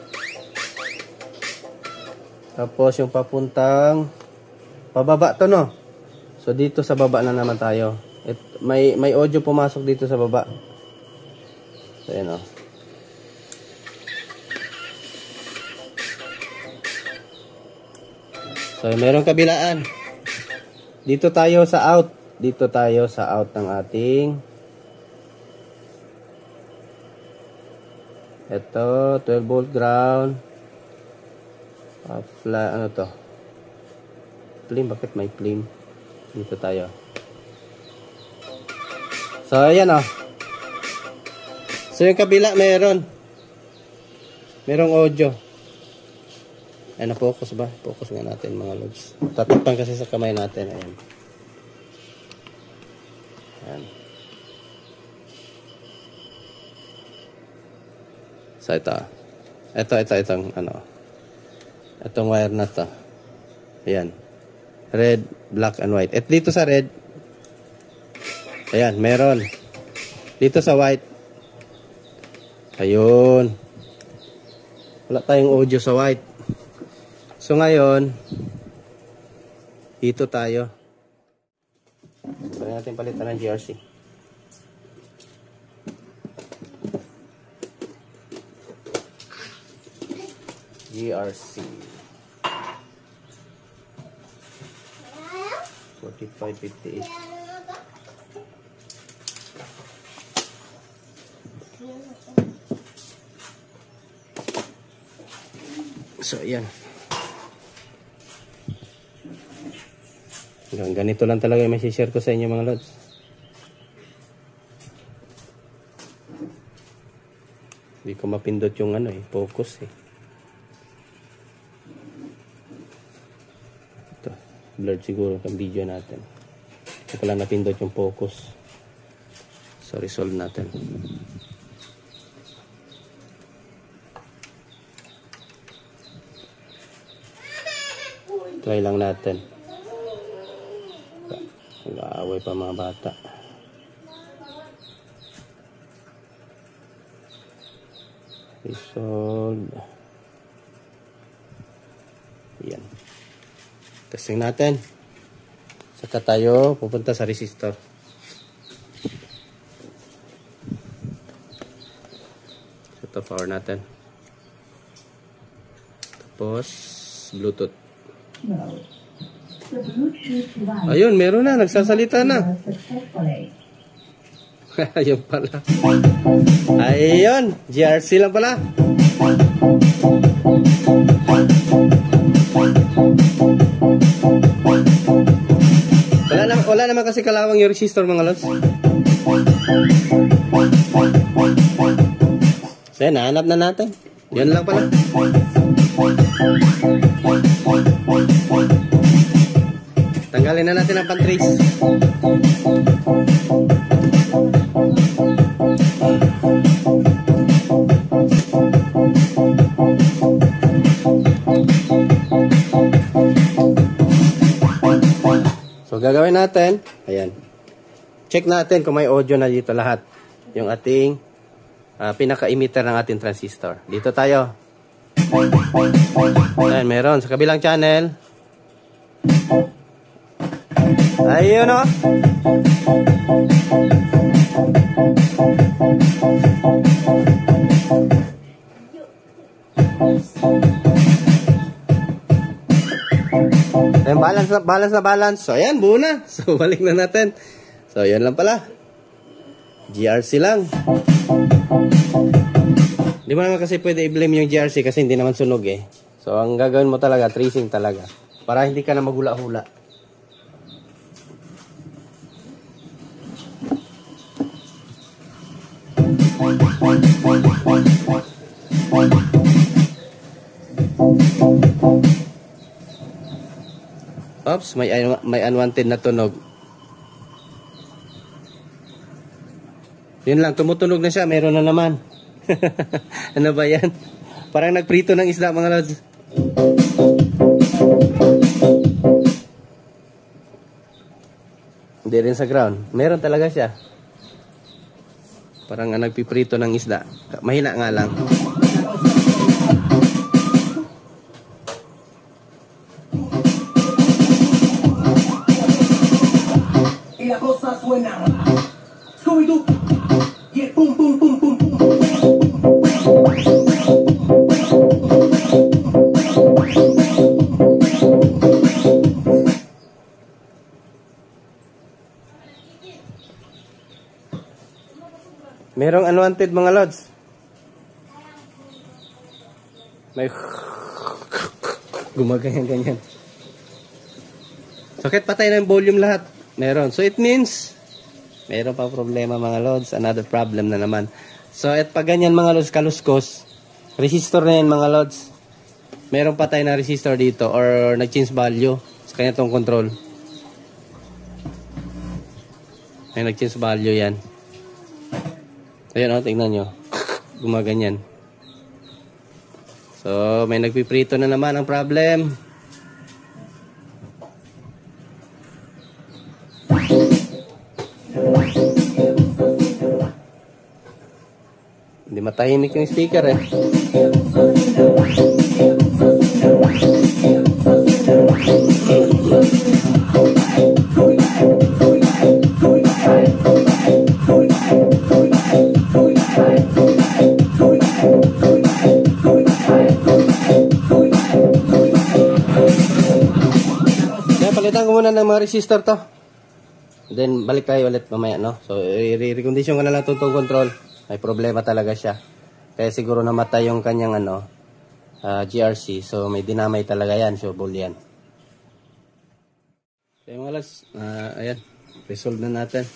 Tapos yung papuntang pababa to, no? So dito sa baba na naman tayo. May audio pumasok dito sa baba. So ayan, oh. So merong kabilaan. Dito tayo sa out. Dito tayo sa out ng ating ito 12 volt ground. Ano to? Flame, bakit may flame? Dito tayo. So, ayan, oh. So, yung kabila, merong audio. Ayan, na-focus ba? Focus nga natin, mga lods. Tatakpan kasi sa kamay natin. Ayan. Ayan. So, ito. Itong, ano. Itong wire na to. Ayan. Red, black, and white. At dito sa red, ayan, meron. Dito sa white, ayun. Wala tayong audio sa white. So ngayon, dito tayo. Pwede natin palitan ng GRC. GRC 4558. So ayan. Ganito lang talaga yung may share ko sa inyo, mga lods. Hindi ko mapindot yung focus eh. Blurred siguro ang video natin. Hindi ko lang napindot yung focus. So, resolve natin. Try lang natin. Nag-aaway pa mga bata. Resolve. Yan. Testing natin. Saka tayo pupunta sa resistor. Ito power natin. Tapos Bluetooth. Ayun, meron na. Nagsasalita na. Ayun pala. Ayun. GRC lang pala. Wala naman kasi kalawang yung resistor mga lods. So yan, nahanap na natin. Yun lang pala. Tanggalin na natin ang pan-trace. So gagawin natin, ayan. Check natin kung may audio na dito lahat. Yung ating pinaka-emitter ng ating transistor. Dito tayo. Ayan, meron. Sa kabilang channel. Ayun o. Ayan, balance. So, ayan, buo na. So, balik na natin. So, ayan lang pala. GRC lang. Hindi mo naman kasi pwede i-blame yung GRC kasi hindi naman sunog eh. So, ang gagawin mo talaga, tracing talaga. Para hindi ka na maghula-hula. Oops, may unwanted na tunog. Yun lang, tumutunog na siya. Meron na naman. Ano ba yan? Parang nagprito ng isda mga lods. Hindi rin sa ground. Meron talaga siya. Parang nagpiprito ng isda. Mahina nga lang. Y la cosa suena. Scooby-Doo. Yeah, boom, boom, boom, boom, boom. Merong unwanted mga lods. May gumaganyan-ganyan. So, kahit patay na yung volume lahat. Meron. So, it means meron pa problema mga lods. Another problem na naman. So, at pag ganyan mga lods, kaluskos, resistor na yan mga lods. Meron patay na resistor dito or nag-change value sa kanya tong control. May nag-change value yan. Ayan o, tingnan nyo. Gumaganyan. So, may nagpiprito na naman ang problem. Hindi matahimik yung speaker eh. Palitan ko muna ng mga resistor to. Then balik tayo ulit mamaya, no? So i-recondition ko na lang itong control. May problema talaga siya. Kaya siguro namatay yung kanyang GRC. So may dinamay talaga yan. So bull yan. Okay mga lads, ayan. Resolve na natin.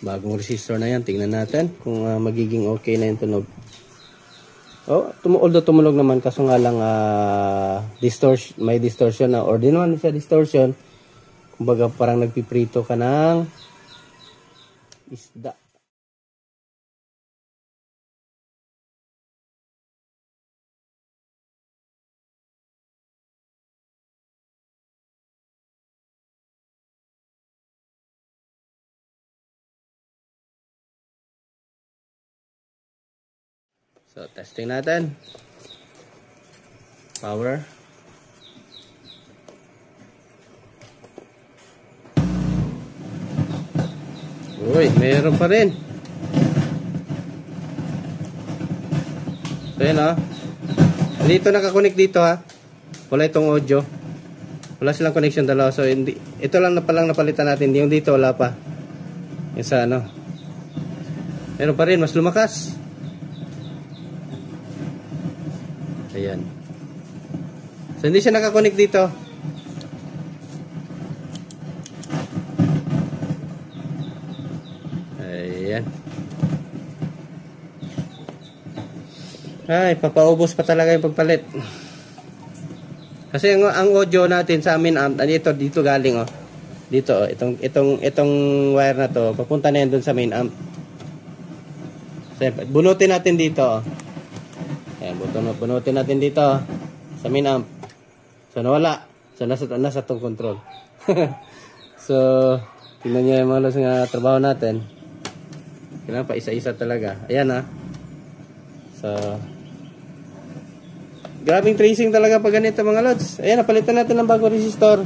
Bagong resistor na yan. Tingnan natin kung magiging okay na yung tunog. Oh, although tumulog naman kaso nga lang may distortion na or di naman siya distortion. Kumbaga parang nagpiprito ka ng isda. So, testing natin. Power. Uy, mayroon pa rin. So, yun, oh. Dito nakakonek dito, ha. Wala itong audio. Wala silang connection dalawa. So, hindi, ito lang na palang napalitan natin. Yung dito, wala pa. Yung sa ano. Meron pa rin, mas lumakas. Ayan. So, hindi siya nakakonek dito. Ayan. Ay, papaubos pa talaga yung pagpalit. Kasi ang audio natin sa amin amp, dito galing, oh. Dito, oh, itong wire na to, papunta na yan dun sa main amp. So, bunutin natin dito, oh. Ayan, bunutin natin dito, oh, sa main amp. So, nawala. So, nasa tong control. So, tingnan nyo yung mga nga trabaho natin. Kailangan pa isa-isa talaga. Ayan, ah. So, grabing tracing talaga pag ganito mga lods. Ayan, napalitan natin ng bagong resistor.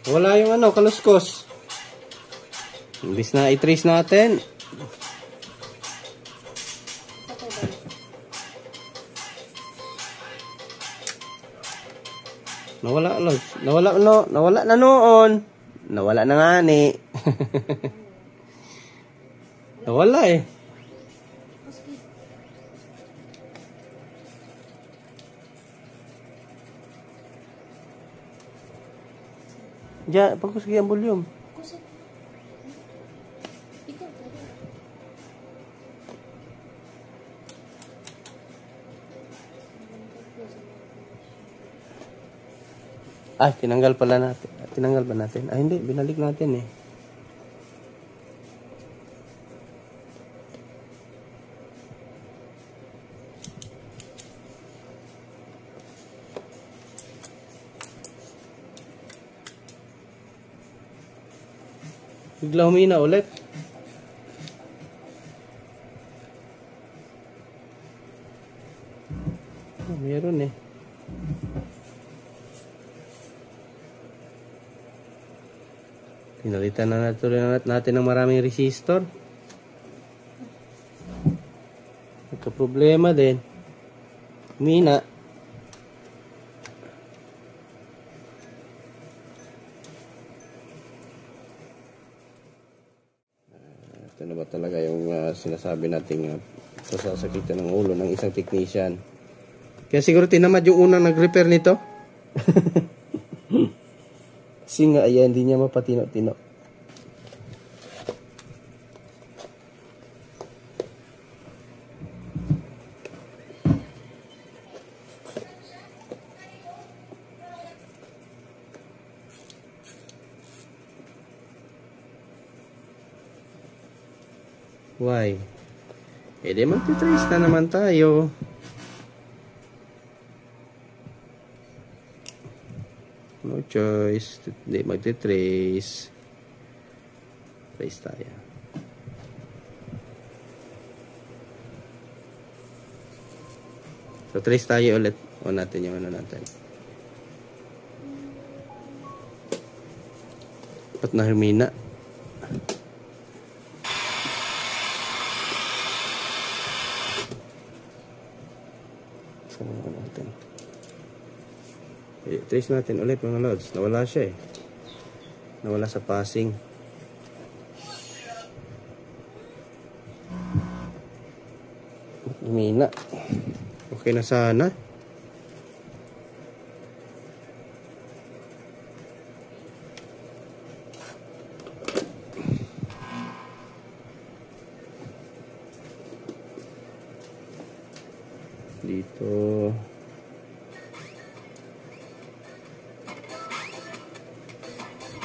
Wala yung ano, kaluskos. Imbis na i-trace natin. Nawala na noon. Nawala na nga ni. Nawala eh. Diyan, pagkusagi ang volume. Ay, tinanggal pala natin. Tinanggal ba natin? Ay, hindi. Binalik natin eh. Bigla humina ulit. Oh, meron eh. Pinalitan na natin ng maraming resistor. Nagka-problema din. Humina. Ito na ba talaga yung sinasabi nating sasakitan ng ulo ng isang technician. Kaya siguro tinamad yung unang nag-repair nito. Kasi nga, ayan, hindi niya mapatino-tino. Why? Eh, di magtitrace na naman tayo. No choice. Hindi magtitrace. Trace tayo. So, trace tayo ulit. On natin yung ano natin. Ba't na humina? Natin. Trace natin ulit mga lods. Nawala siya eh. Nawala sa passing. Humina. Okay na sana. Dito.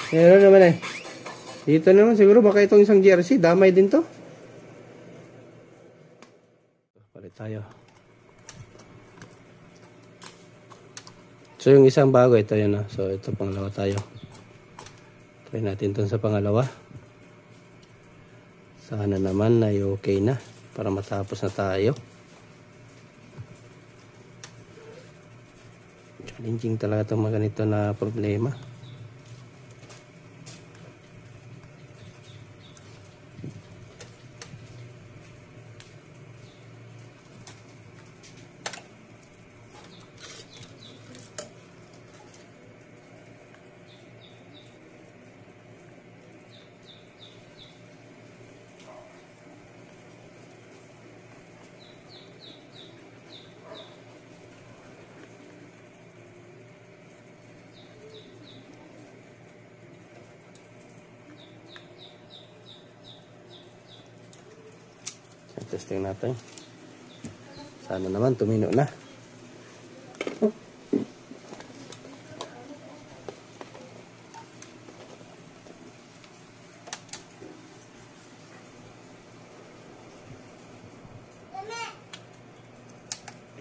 Meron naman eh. Dito naman siguro baka itong isang jersey. Damay din to. Palit tayo. So yung isang bago ito yun. So ito pangalawa tayo. Try natin ito sa pangalawa. Sana naman ay okay na. Para matapos na tayo. Challenging talaga itong mga ganito na problema. Testing natin. Sana naman tumino na.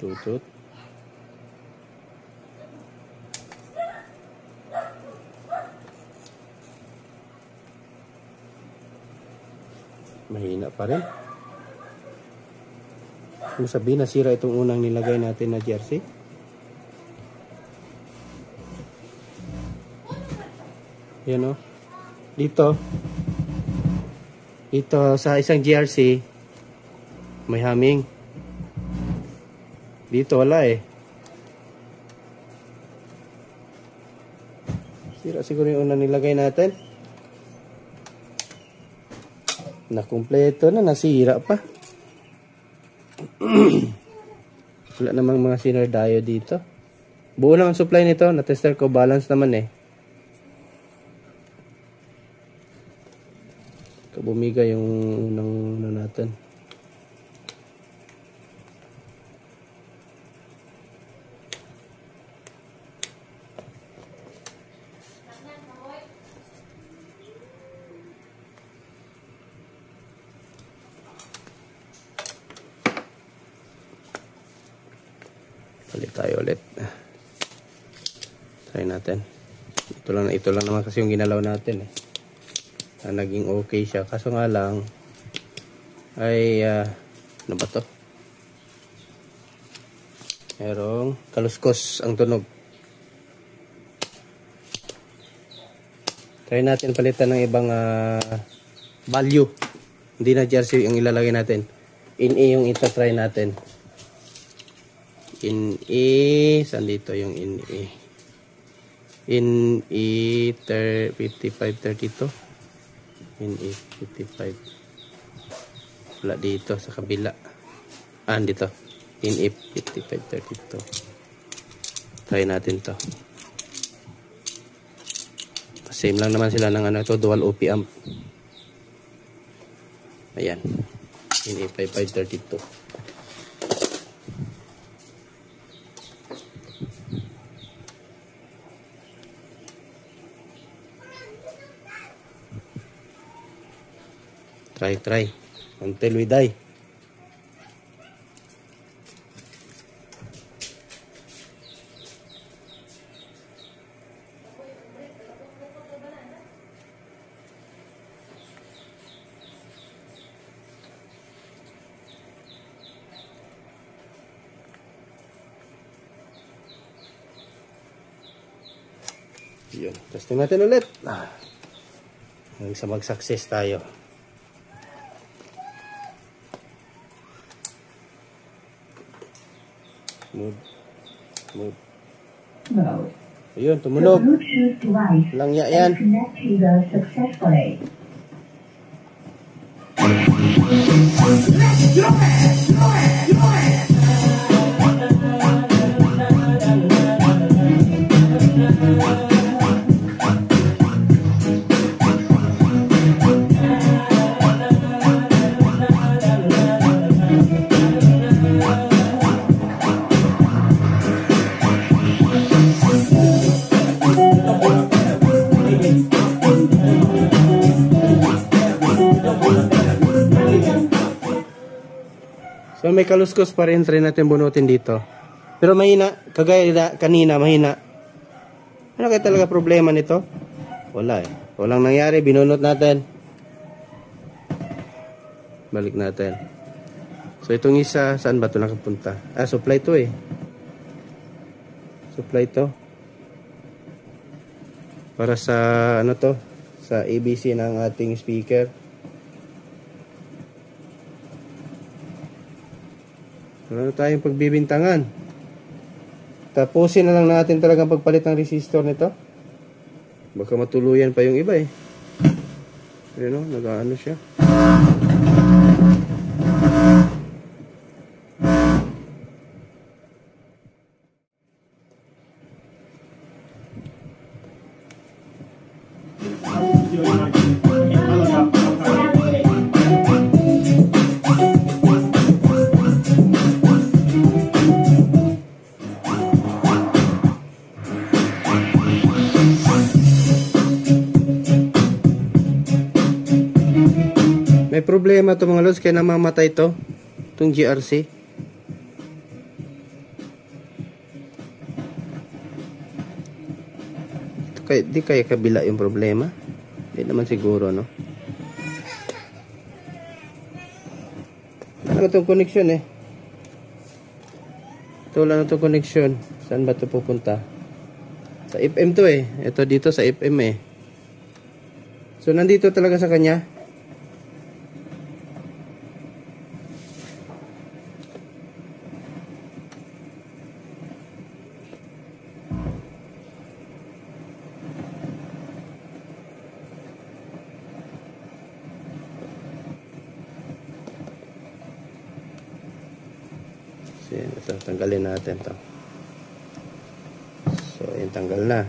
Tutut. Mahina pa rin. Kung sabihin nasira itong unang nilagay natin na jersey. Yan o. Dito sa isang jersey may humming. Dito wala eh. Sira siguro yung unang nilagay natin. Nakumpleto na, nasira pa. Wala namang mga Zener diode dito. Buo naman supply nito. Na-tester ko. Balance naman eh. Kabumiga yung unang ano natin. Balik tayo ulit. Try natin. Ito lang naman kasi yung ginalaw natin eh. Naging okay siya. Kaso nga lang ay ano ba to? Merong kaluskos ang tunog. Try natin palitan ng ibang value. Hindi na jersey yung ilalagay natin. In-E yung ito try natin. In-E, saan dito yung in-E? In-E 5532. In-E 55. Wala dito sa kabila. Dito. In-E 5532. Try natin to. Same lang naman sila ng ano ito, dual OP amp. Ayan. In-E 5532. Try until we die. Yun, testing natin ulit. Hanggang sa mag-success tayo. Move. Mode. Ayun, tumunog. Bluetooth device Langya yan. connected successfully. may kaluskos pa rin. Try natin bunutin dito. Pero mahina. Kagaya kanina, mahina. Ano kaya talaga problema nito? Wala eh. Walang nangyari. Binunot natin. Balik natin. So, itong isa, saan ba ito nakapunta? Ah, supply to eh. Supply to. Para sa, ano to? Sa ABC ng ating speaker. Wala na tayong pagbibintangan. Tapusin na lang natin talagang pagpalit ng resistor nito. Baka matuluyan pa yung iba eh. Ayun o, nag-ano siya. May problema to mga lods, kaya namamatay to. Itong GRC. Di kaya kabila yung problema? Hindi naman siguro, no? Wala na itong connection eh. Ito wala na itong connection. Saan ba ito pupunta? Sa FM to eh. Ito dito sa FM eh. So nandito talaga sa kanya. So, ito, tanggalin natin to. So, yan, tanggal na.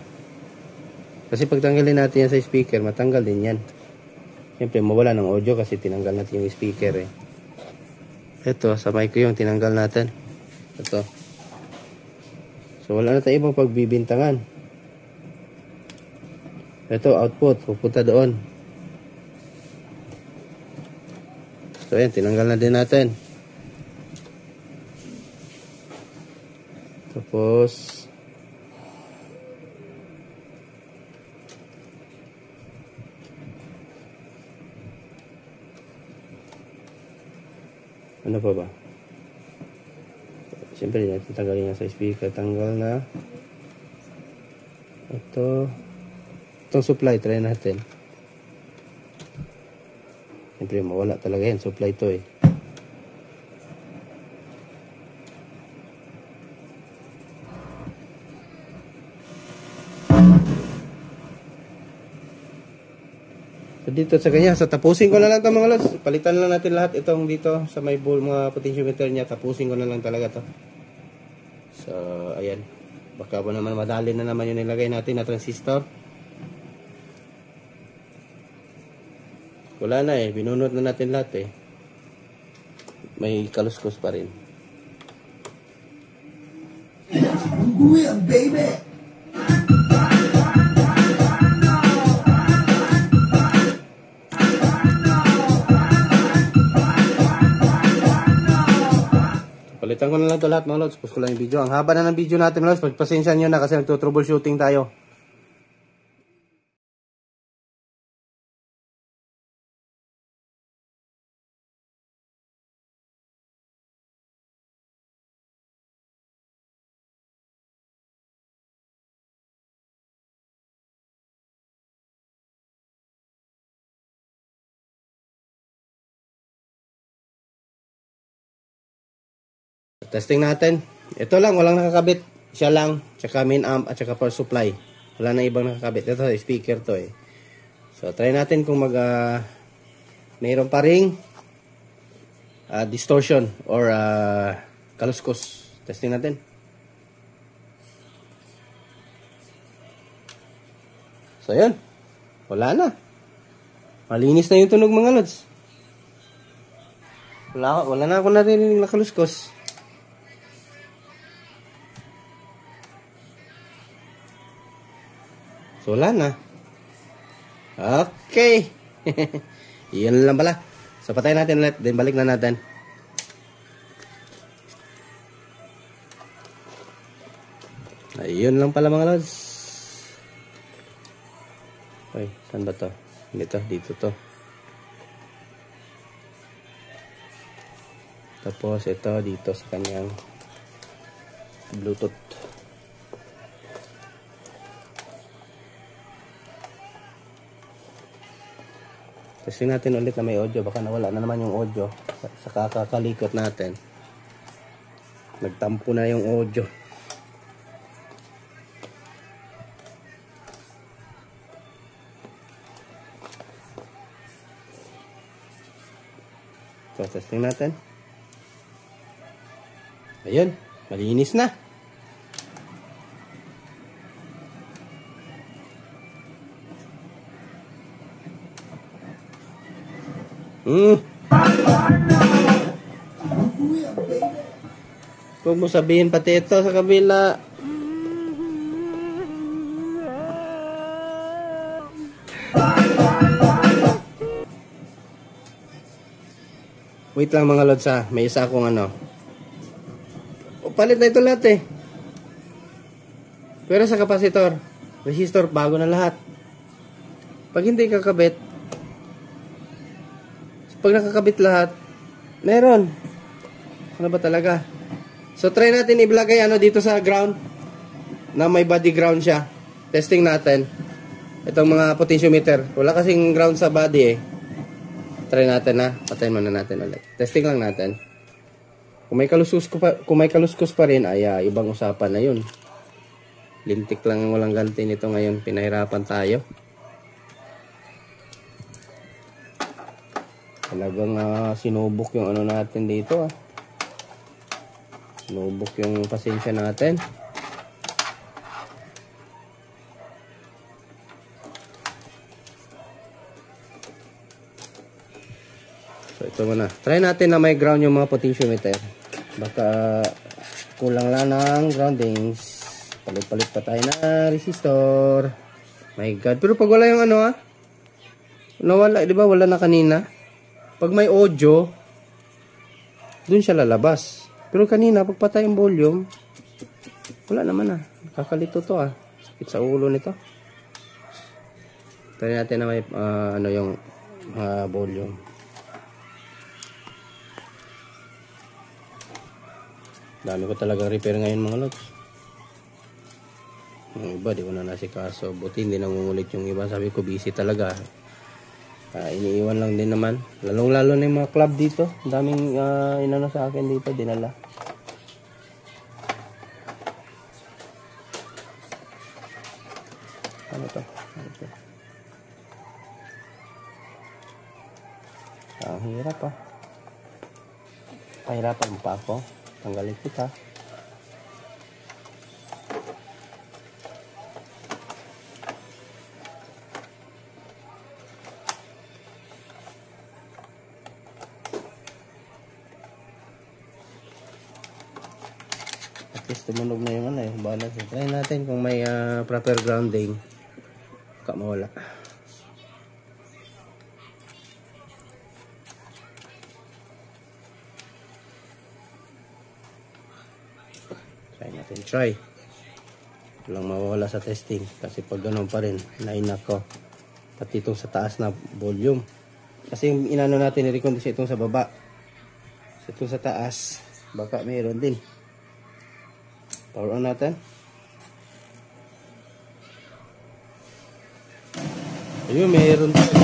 Kasi pag tanggalin natin yan sa speaker, matanggal din yan. Siyempre, mawala ng audio kasi tinanggal natin yung speaker eh. Ito, sa mic ko yung tinanggal natin. Ito. So, wala na tayong ibang pagbibintangan. Ito, output. Pupunta doon. So, yan, tinanggal na din natin. Tapos ano pa ba? Siyempre natin tanggalin sa speaker. Tanggal na. Itong supply, try natin. Siyempre mawala talaga yan. Supply to eh. Dito sa kanya, so tapusin ko na lang ito mga lods. Palitan lang natin lahat itong dito sa may bowl, mga potentiometer niya. Tapusin ko na lang talaga to. So ayan, baka po naman madali na naman yung nilagay natin na transistor. Wala na eh, binunot na natin lahat eh. May kaluskos pa rin. Yeah, baby. Palitan ko na lang ito lahat mga lods. Pus ko lang yung video. Ang haba na ng video natin mga lods. Pagpasensya nyo na kasi nagto-troubleshooting tayo. Testing natin. Ito lang, walang nakakabit. Siya lang, tsaka main amp at tsaka power supply. Wala na ibang nakakabit. Ito, speaker to eh. So, try natin kung mayroon pa ring distortion or kaluskos. Testing natin. So, yun. Wala na. Malinis na yung tunog mga lods. Wala na ako narinig na kaluskos. So, wala na. Okay. Iyan lang pala. So, patayin natin ulit. Then, balik na natin. Ayun lang pala mga lods. Ay, saan ba to? Dito to. Tapos ito dito sa kanyang Bluetooth. Testing natin ulit na may audio. Baka nawala na naman yung audio sa kakakalikot natin. Nagtampo na yung audio. So, testing natin. Ayun, malinis na. Huwag mo sabihin pati ito sa kabila. Wait lang mga lods ha. May isa akong ano. O, palit na ito lahat eh. Pero sa kapasitor, resistor, bago na lahat. Pag hindi kakabit, pag nakakabit lahat, meron. Ano ba talaga? So try natin iblagay ano dito sa ground na may body ground siya. Testing natin. Itong mga potentiometer. Wala kasing ground sa body eh. Try natin na. Patayin muna natin ulit. Testing lang natin. Kung may kaluskos pa rin, ay ibang usapan na yun. Lintik lang ang walang ganti nito ngayon. Pinahirapan tayo. Talagang sinubok yung ano natin dito ah. Sinubok yung pasensya natin. So ito muna. Try natin na may ground yung mga potentiometer. Baka kulang lang ng groundings. Palit-palit pa tayo na resistor. My God. Pero pag wala yung ano ah. Nawala, di ba? Wala na kanina. Pag may audio, dun siya lalabas. Pero kanina, pagpatay yung volume, wala naman ah. Kakalito to ah. Sakit sa ulo nito. Try natin na may ano yung volume. Dami ko talagang repair ngayon mga lods. Yung iba, di ko na nasikaso. Buti hindi nangungulit yung iba. Sabi ko, busy talaga. Iniiwan lang din naman. Lalong-lalo na yung mga club dito. Daming inano sa akin dito, dinala. Ano to? Ang hirap ah. Pahirapan mo pa ako. Tanggalin kita. At least tumunog na yung ano eh. Balance. Try natin kung may proper grounding. Baka mawala. Try natin. Try. Walang mawawala sa testing. Kasi pag ganun pa rin, nainak ko. Pati itong sa taas na volume. Kasi yung inano natin, i-recondition itong sa baba. So, itong sa taas, baka mayroon din. Power on natin. Ayun, mayroon dito.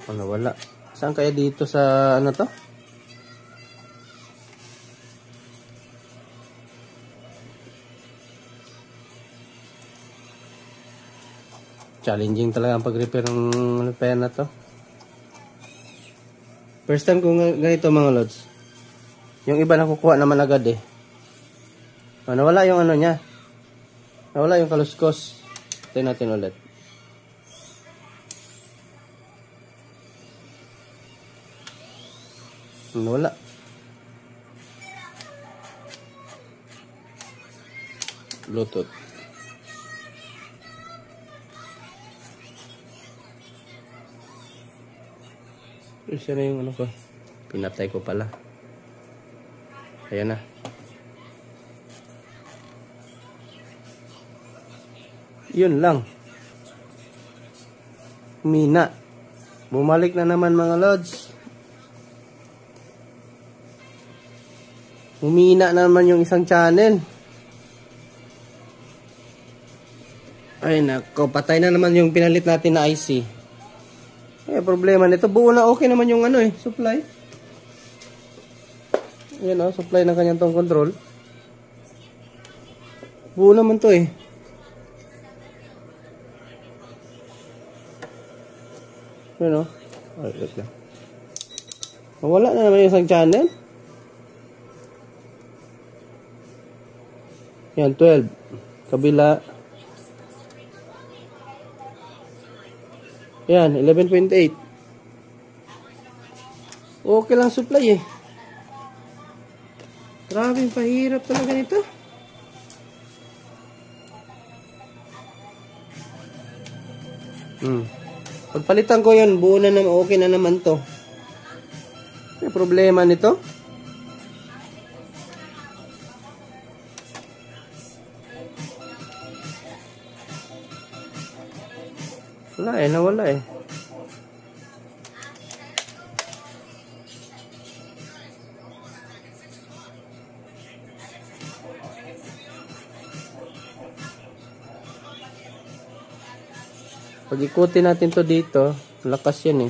Ano, wala. Saan kaya dito sa ano to? Challenging talaga ang pag-repair ng repair na to. First time ko ganito mga lods. Yung iba nakukuha naman agad eh. Nawala yung ano niya. Nawala yung kaluskos. Tayo natin ulit. Nawala. Bluetooth. Isa na yung ano ko. Pinatay ko pala. Ayan na. Yun lang. Humina. Bumalik na naman mga lods. Humina na naman yung isang channel. Ay nako, patay na naman yung pinalit natin na IC. Problema nito, buo na okay naman yung ano supply. Yan supply ng kanyang tong control. Buo naman to Yan ay, wait lang. Wala na naman yung isang channel. Yan, 12. Kabila. Yan, 11.8. Okay lang supply Grabe, pahirap talaga nito. Pagpalitan ko yun, buo na naman, okay na naman to. May problema nito. Wala nawala Pag ikutin natin to dito, lakas yan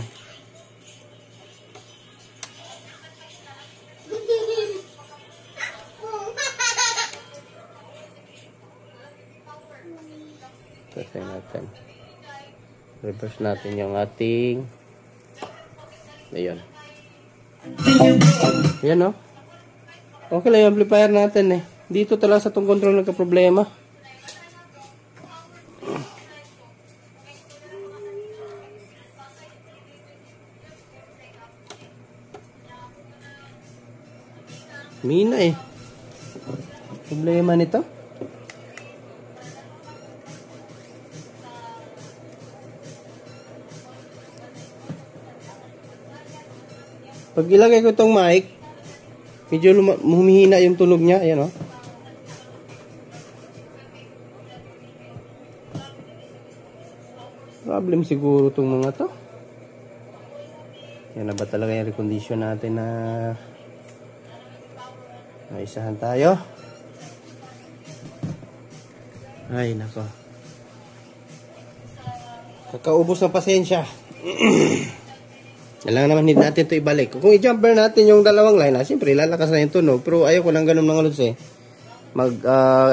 Tasay natin. Reverse natin yung ating ayun. Ayan Okay lang yung amplifier natin Dito talaga sa itong control nagka-problema. Mina problema nito. Pag ilagay ko itong mic, medyo humihina yung tunog niya. Ayan Problem siguro itong mga to. Yan na ba talaga yung recondition natin na naisahan tayo. Ay nako. Kakaubos ng pasensya. Kailangan naman natin ito ibalik. Kung i-jumper natin yung dalawang line, siyempre lalakas na yung tunog. Pero ayaw ko nang ganun mga lods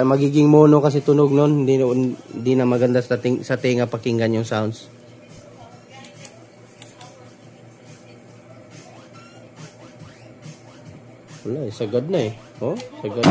magiging mono kasi tunog nun. Hindi na maganda sa tinga pakinggan yung sounds. Wala sagad na sagad.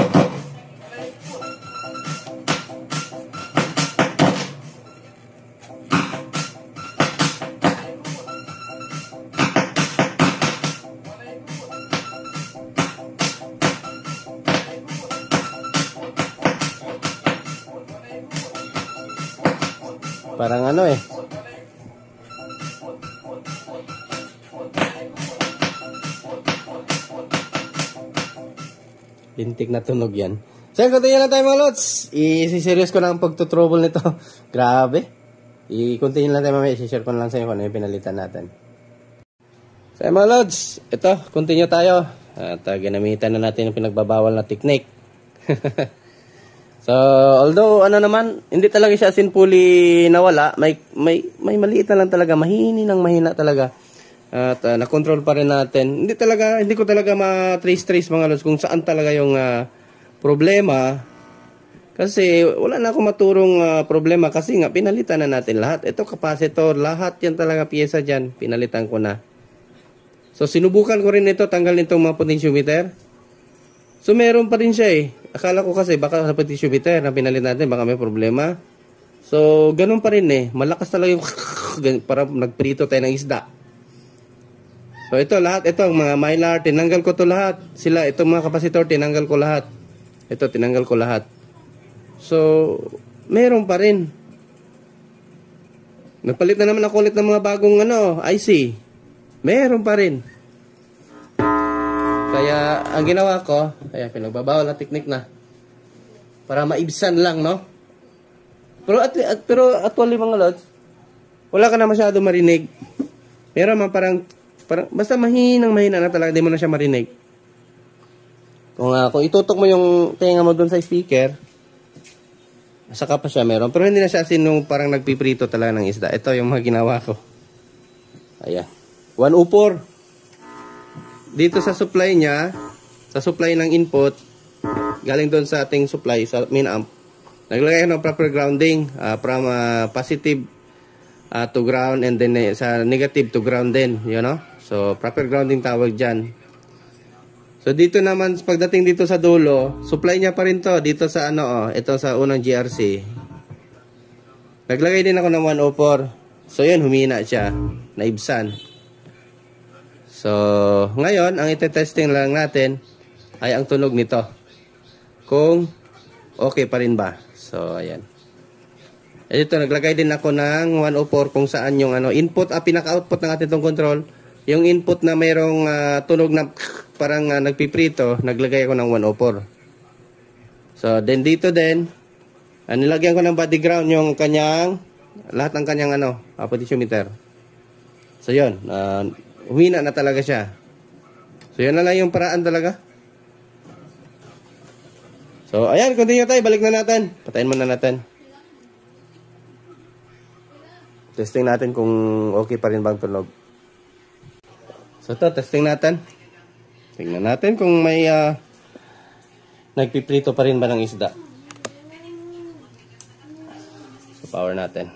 Parang lintik na tunog yan. So, continue na tayo mga lods. I-serious ko na ang pagtutrouble nito. Grabe. I-continue lang tayo mamaya. I-share ko na lang sa inyo kung ano yung pinalitan natin. So, mga lods. Ito, continue tayo. At ginamitan na natin yung pinagbabawal na technique. So, although naman, hindi talaga siya sinfully nawala, may maliit na lang talaga, mahina talaga. At na-control pa rin natin. Hindi ko talaga ma-trace mga lods kung saan talaga yung problema. Kasi wala na akong maturong problema kasi nga pinalitan na natin lahat. Ito capacitor, lahat yan talaga piyesa dyan, pinalitan ko na. So, sinubukan ko rin ito, tanggalin itong mga potentiometer. So, meron pa rin siya Akala ko kasi baka sa potentiometer na pinalit natin, baka may problema. So, ganun pa rin Malakas talaga yung para nagprito tayo ng isda. So, ito lahat, ito mga mylar, tinanggal ko to lahat. Itong mga kapasitor, tinanggal ko lahat. Ito, tinanggal ko lahat. So, meron pa rin. Nagpalit na naman ako ulit ng mga bagong IC. meron pa rin. Kaya, ang ginawa ko, kaya pinagbabawal na technique na. Para maibsan lang, no? Pero actually mga lods, wala ka na masyado marinig. Pero man parang basta mahina na talaga, di mo na siya marinig. Kung itutok mo yung tenga mo dun sa speaker, saka pa siya meron. Pero hindi na siya asin nung parang nagpiprito talaga ng isda. Ito yung mga ginawa ko. Ayan. 104. Dito sa supply niya, sa supply ng input, galing doon sa ating supply, sa main amp, naglagay ng proper grounding from positive to ground, and then sa negative to ground din, you know? So, proper grounding tawag dyan. So, dito naman, pagdating dito sa dulo, supply niya pa rin to, dito sa ito sa unang GRC. Naglagay din ako ng 104. So, yun, humina siya, naibsan. So, ngayon, ang ite-testing lang natin ay ang tunog nito. Kung okay pa rin ba. So, ayan. Ito, naglagay din ako ng 104 kung saan yung input, pinaka-output ng ating itong control. Yung input na mayroong tunog na parang nagpiprito, naglagay ako ng 104. So, then dito din, nilagyan ko ng body ground yung kanyang, lahat ng kanyang potentiometer. So, yun. Humina na talaga siya. So, yun na lang yung paraan talaga. So, ayan, continue tayo. Balik na natin. Patayin muna natin. Testing natin kung okay pa rin bang tunog. So, ito, testing natin. Tingnan natin kung may nagpiprito pa rin ba ng isda. So, power natin.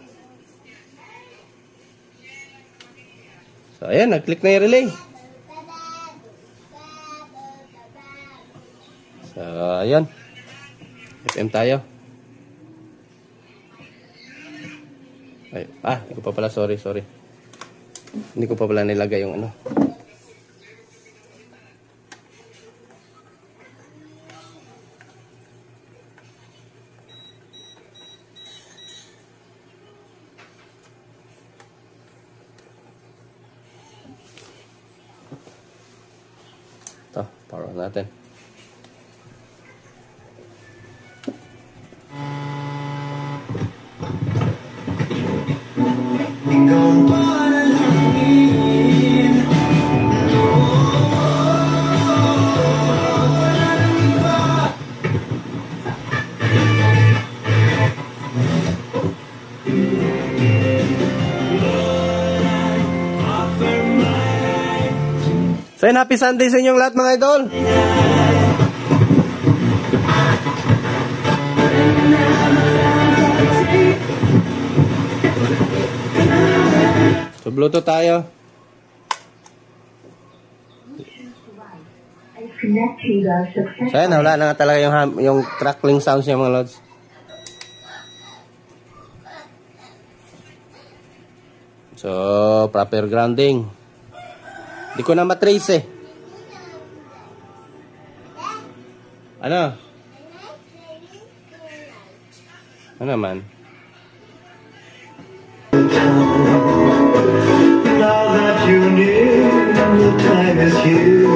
So, ayan, nag-click na yung relay. So, ayan. FM tayo. Ay, hindi ko pa pala, sorry. Hindi ko pa pala nilagay yung Ito, power natin. So, happy Sunday sa inyong lahat, mga idol. So, Bluetooth tayo. So, ayan, wala na talaga yung crackling sounds niya, mga lods. So, proper grounding. Di ko na matrace eh. Ano? Ano naman? Now that you knew the time is here.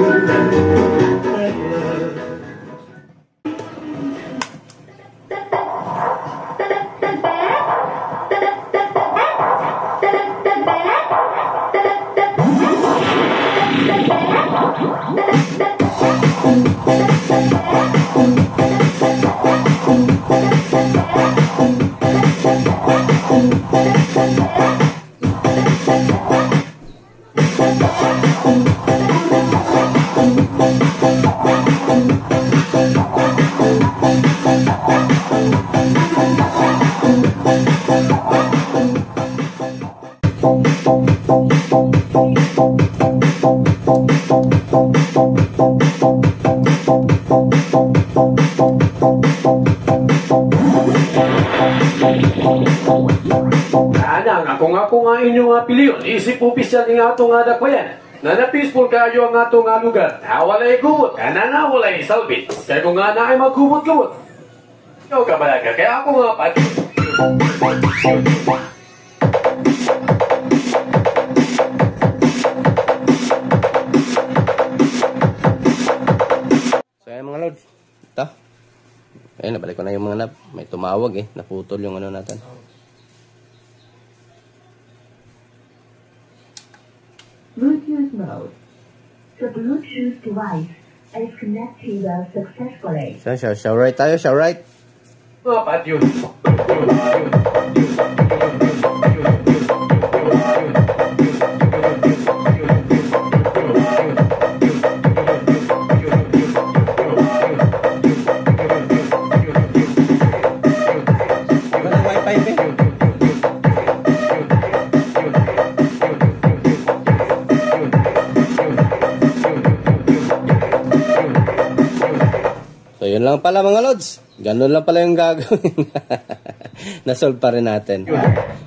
Ako nga inyong piliyon, isip opisyal ng ato nga dakwayan. Na na-peaceful kayo ang ato nga lugar. Walay gubot, na walay salbit. Kaya kung nga na ay magkubot-kubot. Ikaw ka balaga, kaya ako nga pati. Ayun, nabalik ko na yung mga knob. May tumawag eh. Naputol yung ano natin. Bluetooth mode. The Bluetooth device is connected successfully. So, show right tayo, show right. At yun. Walang wifi ba? So, yun lang pala mga lods. Ganun lang pala yung gagawin. Nasolve pa rin natin.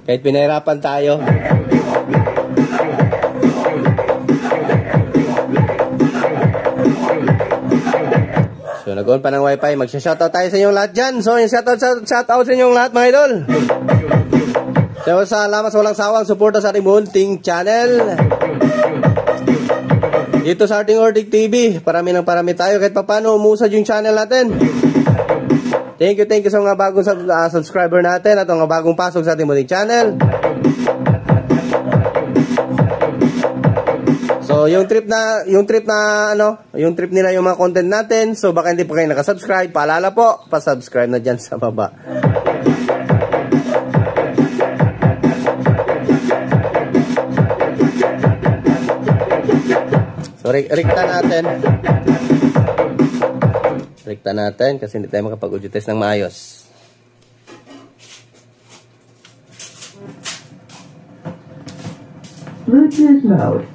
Kahit pinahirapan tayo. So, nag-on pa ng wifi. Magsha-shoutout tayo sa inyong lahat dyan. So, yung shoutout sa inyong lahat mga idol. So, salamat sa walang sawang suporta sa ating munting channel. Dito sa ating Ordic TV, parami tayo kahit papano umusad yung channel natin. Thank you sa mga bagong subscriber natin at mga bagong pasok sa ating munting channel. So, yung trip nila yung mga content natin. So, baka hindi pa kayo nakasubscribe, paalala po, pa-subscribe na dyan sa baba. So, rekta natin kasi hindi tayo makapag-audio test ng maayos. Bluetooth mode.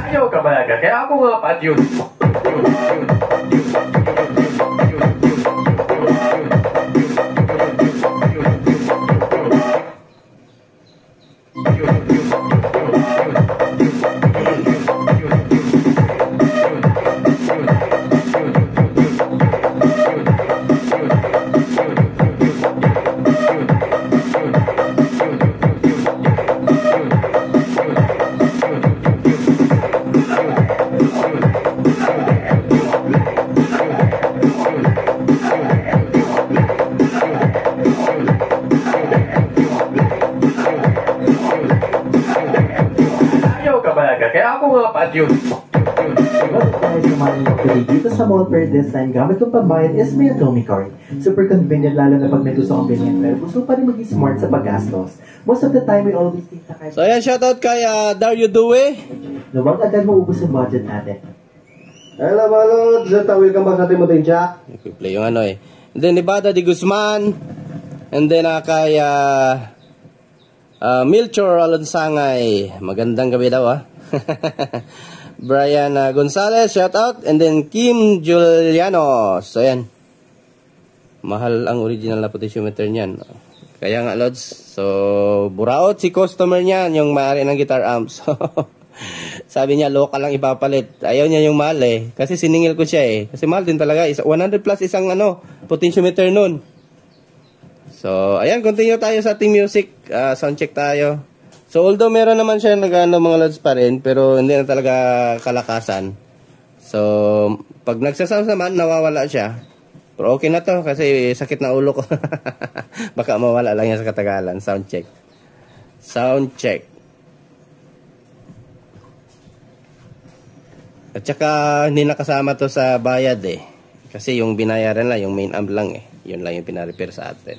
Ayaw ka malaga, kaya ako nga pat yun. Ayaw ka malaga, kaya ako nga pat yun. Dito sa mall per design, gamit kong pambayad is may Atomy card. Super convenient lalo na pag may gusto kong bilhin pero gusto pa rin maging smart sa paggastos. Most of the time, we always think na kahit So, ayan, shoutout kay Dario Due. luwag agad maubos yung budget natin. Hello mga lods, welcome back sa ating munting Jack. I-play yung ano eh. And then, Nevada de Guzman. And then, kay Milchor Alonsangay. Magandang gabi daw Brian Gonzalez, shout out. And then Kim Juliano. So yan. Mahal ang original na potentiometer niyan. Kaya nga lods. So buraot si customer niyan, yung may-ari ng guitar amp. So sabi niya local lang ipapalit. Ayaw niya yung mahal eh. Kasi siningil ko siya eh. Kasi mahal din talaga. 100 plus isang potentiometer nun. So ayan, continue tayo sa ating music. Sound check tayo. So, although meron naman siya mga loads pa rin, pero hindi na talaga kalakasan. So, pag nagsasound naman, nawawala siya. Pero okay na to, kasi sakit na ulo ko. Baka mawala lang yan sa katagalan. Sound check. Sound check. At saka, hindi nakasama to sa bayad eh. Kasi yung binayaran lang, yung main amp lang eh. Yun lang yung pinarepair sa atin.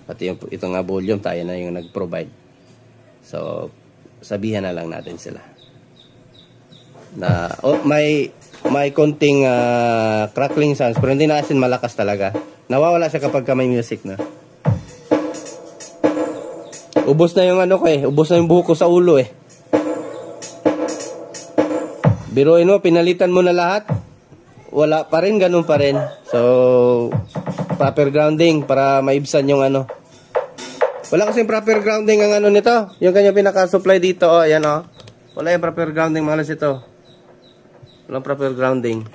Pati yung, ito nga volume, tayo na yung nag-provide. So, sabihan na lang natin sila. Na, may konting crackling sounds, pero hindi na asin malakas talaga. Nawawala siya kapag may music na. Ubos na yung ubos na yung buhok ko sa ulo eh. Biruin mo, pinalitan mo na lahat. Wala pa rin, ganun pa rin. So, proper grounding para maibsan yung Wala kasing proper grounding ang ano nito. Yung kanya pinaka-supply dito, oh, ayan oh. Wala yung proper grounding mga lods ito. Walang proper grounding.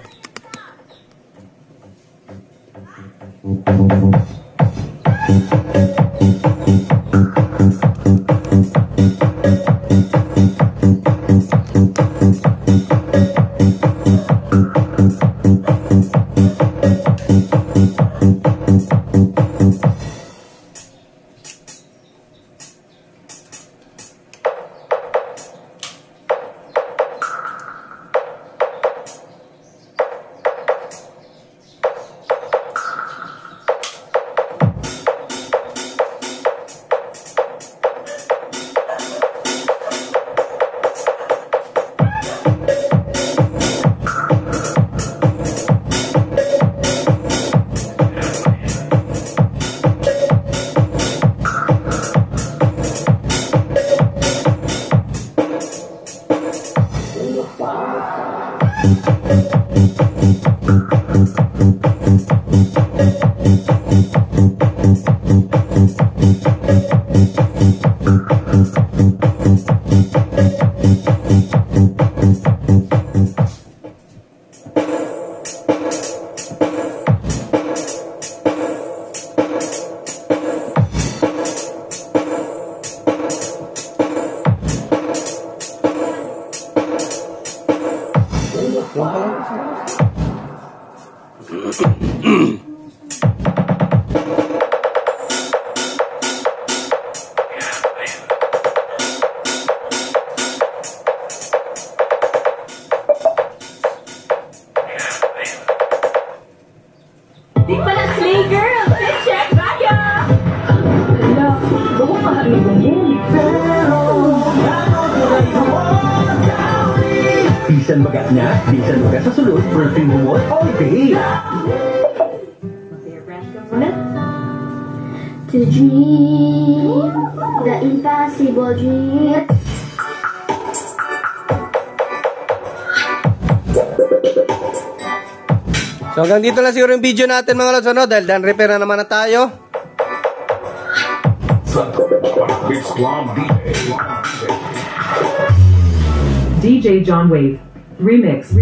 Di pala slay girl! Check kaya! Hala, baka mahalibong yan. Bisan bagat niya, bisan bagat sa sulod, perfume mo all day. To dream the impossible dream. So hanggang dito lang siguro yung video natin mga lods, ano? Dahil done repair na naman na tayo. DJ John Wave Remix.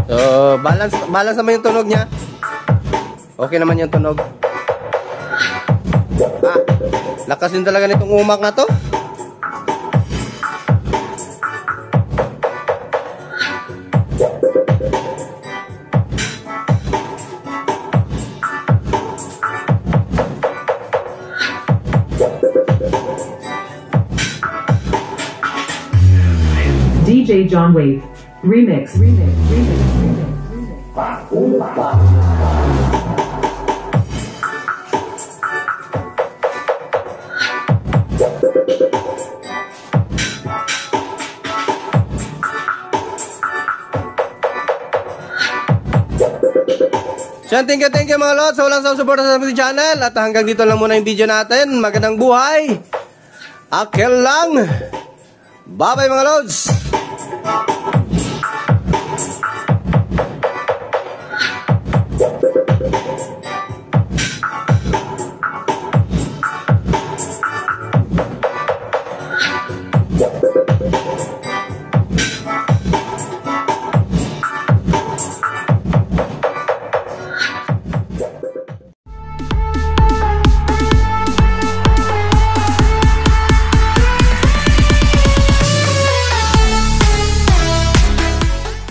So balance naman yung tunog niya. Okay naman yung tunog. Lakas din talaga nitong umak na to. DJ John Wave Remix. So thank you mga lods. So walang support sa ating channel. At hanggang dito lang muna yung video natin. Magandang buhay. Akel lang. Bye bye mga lods.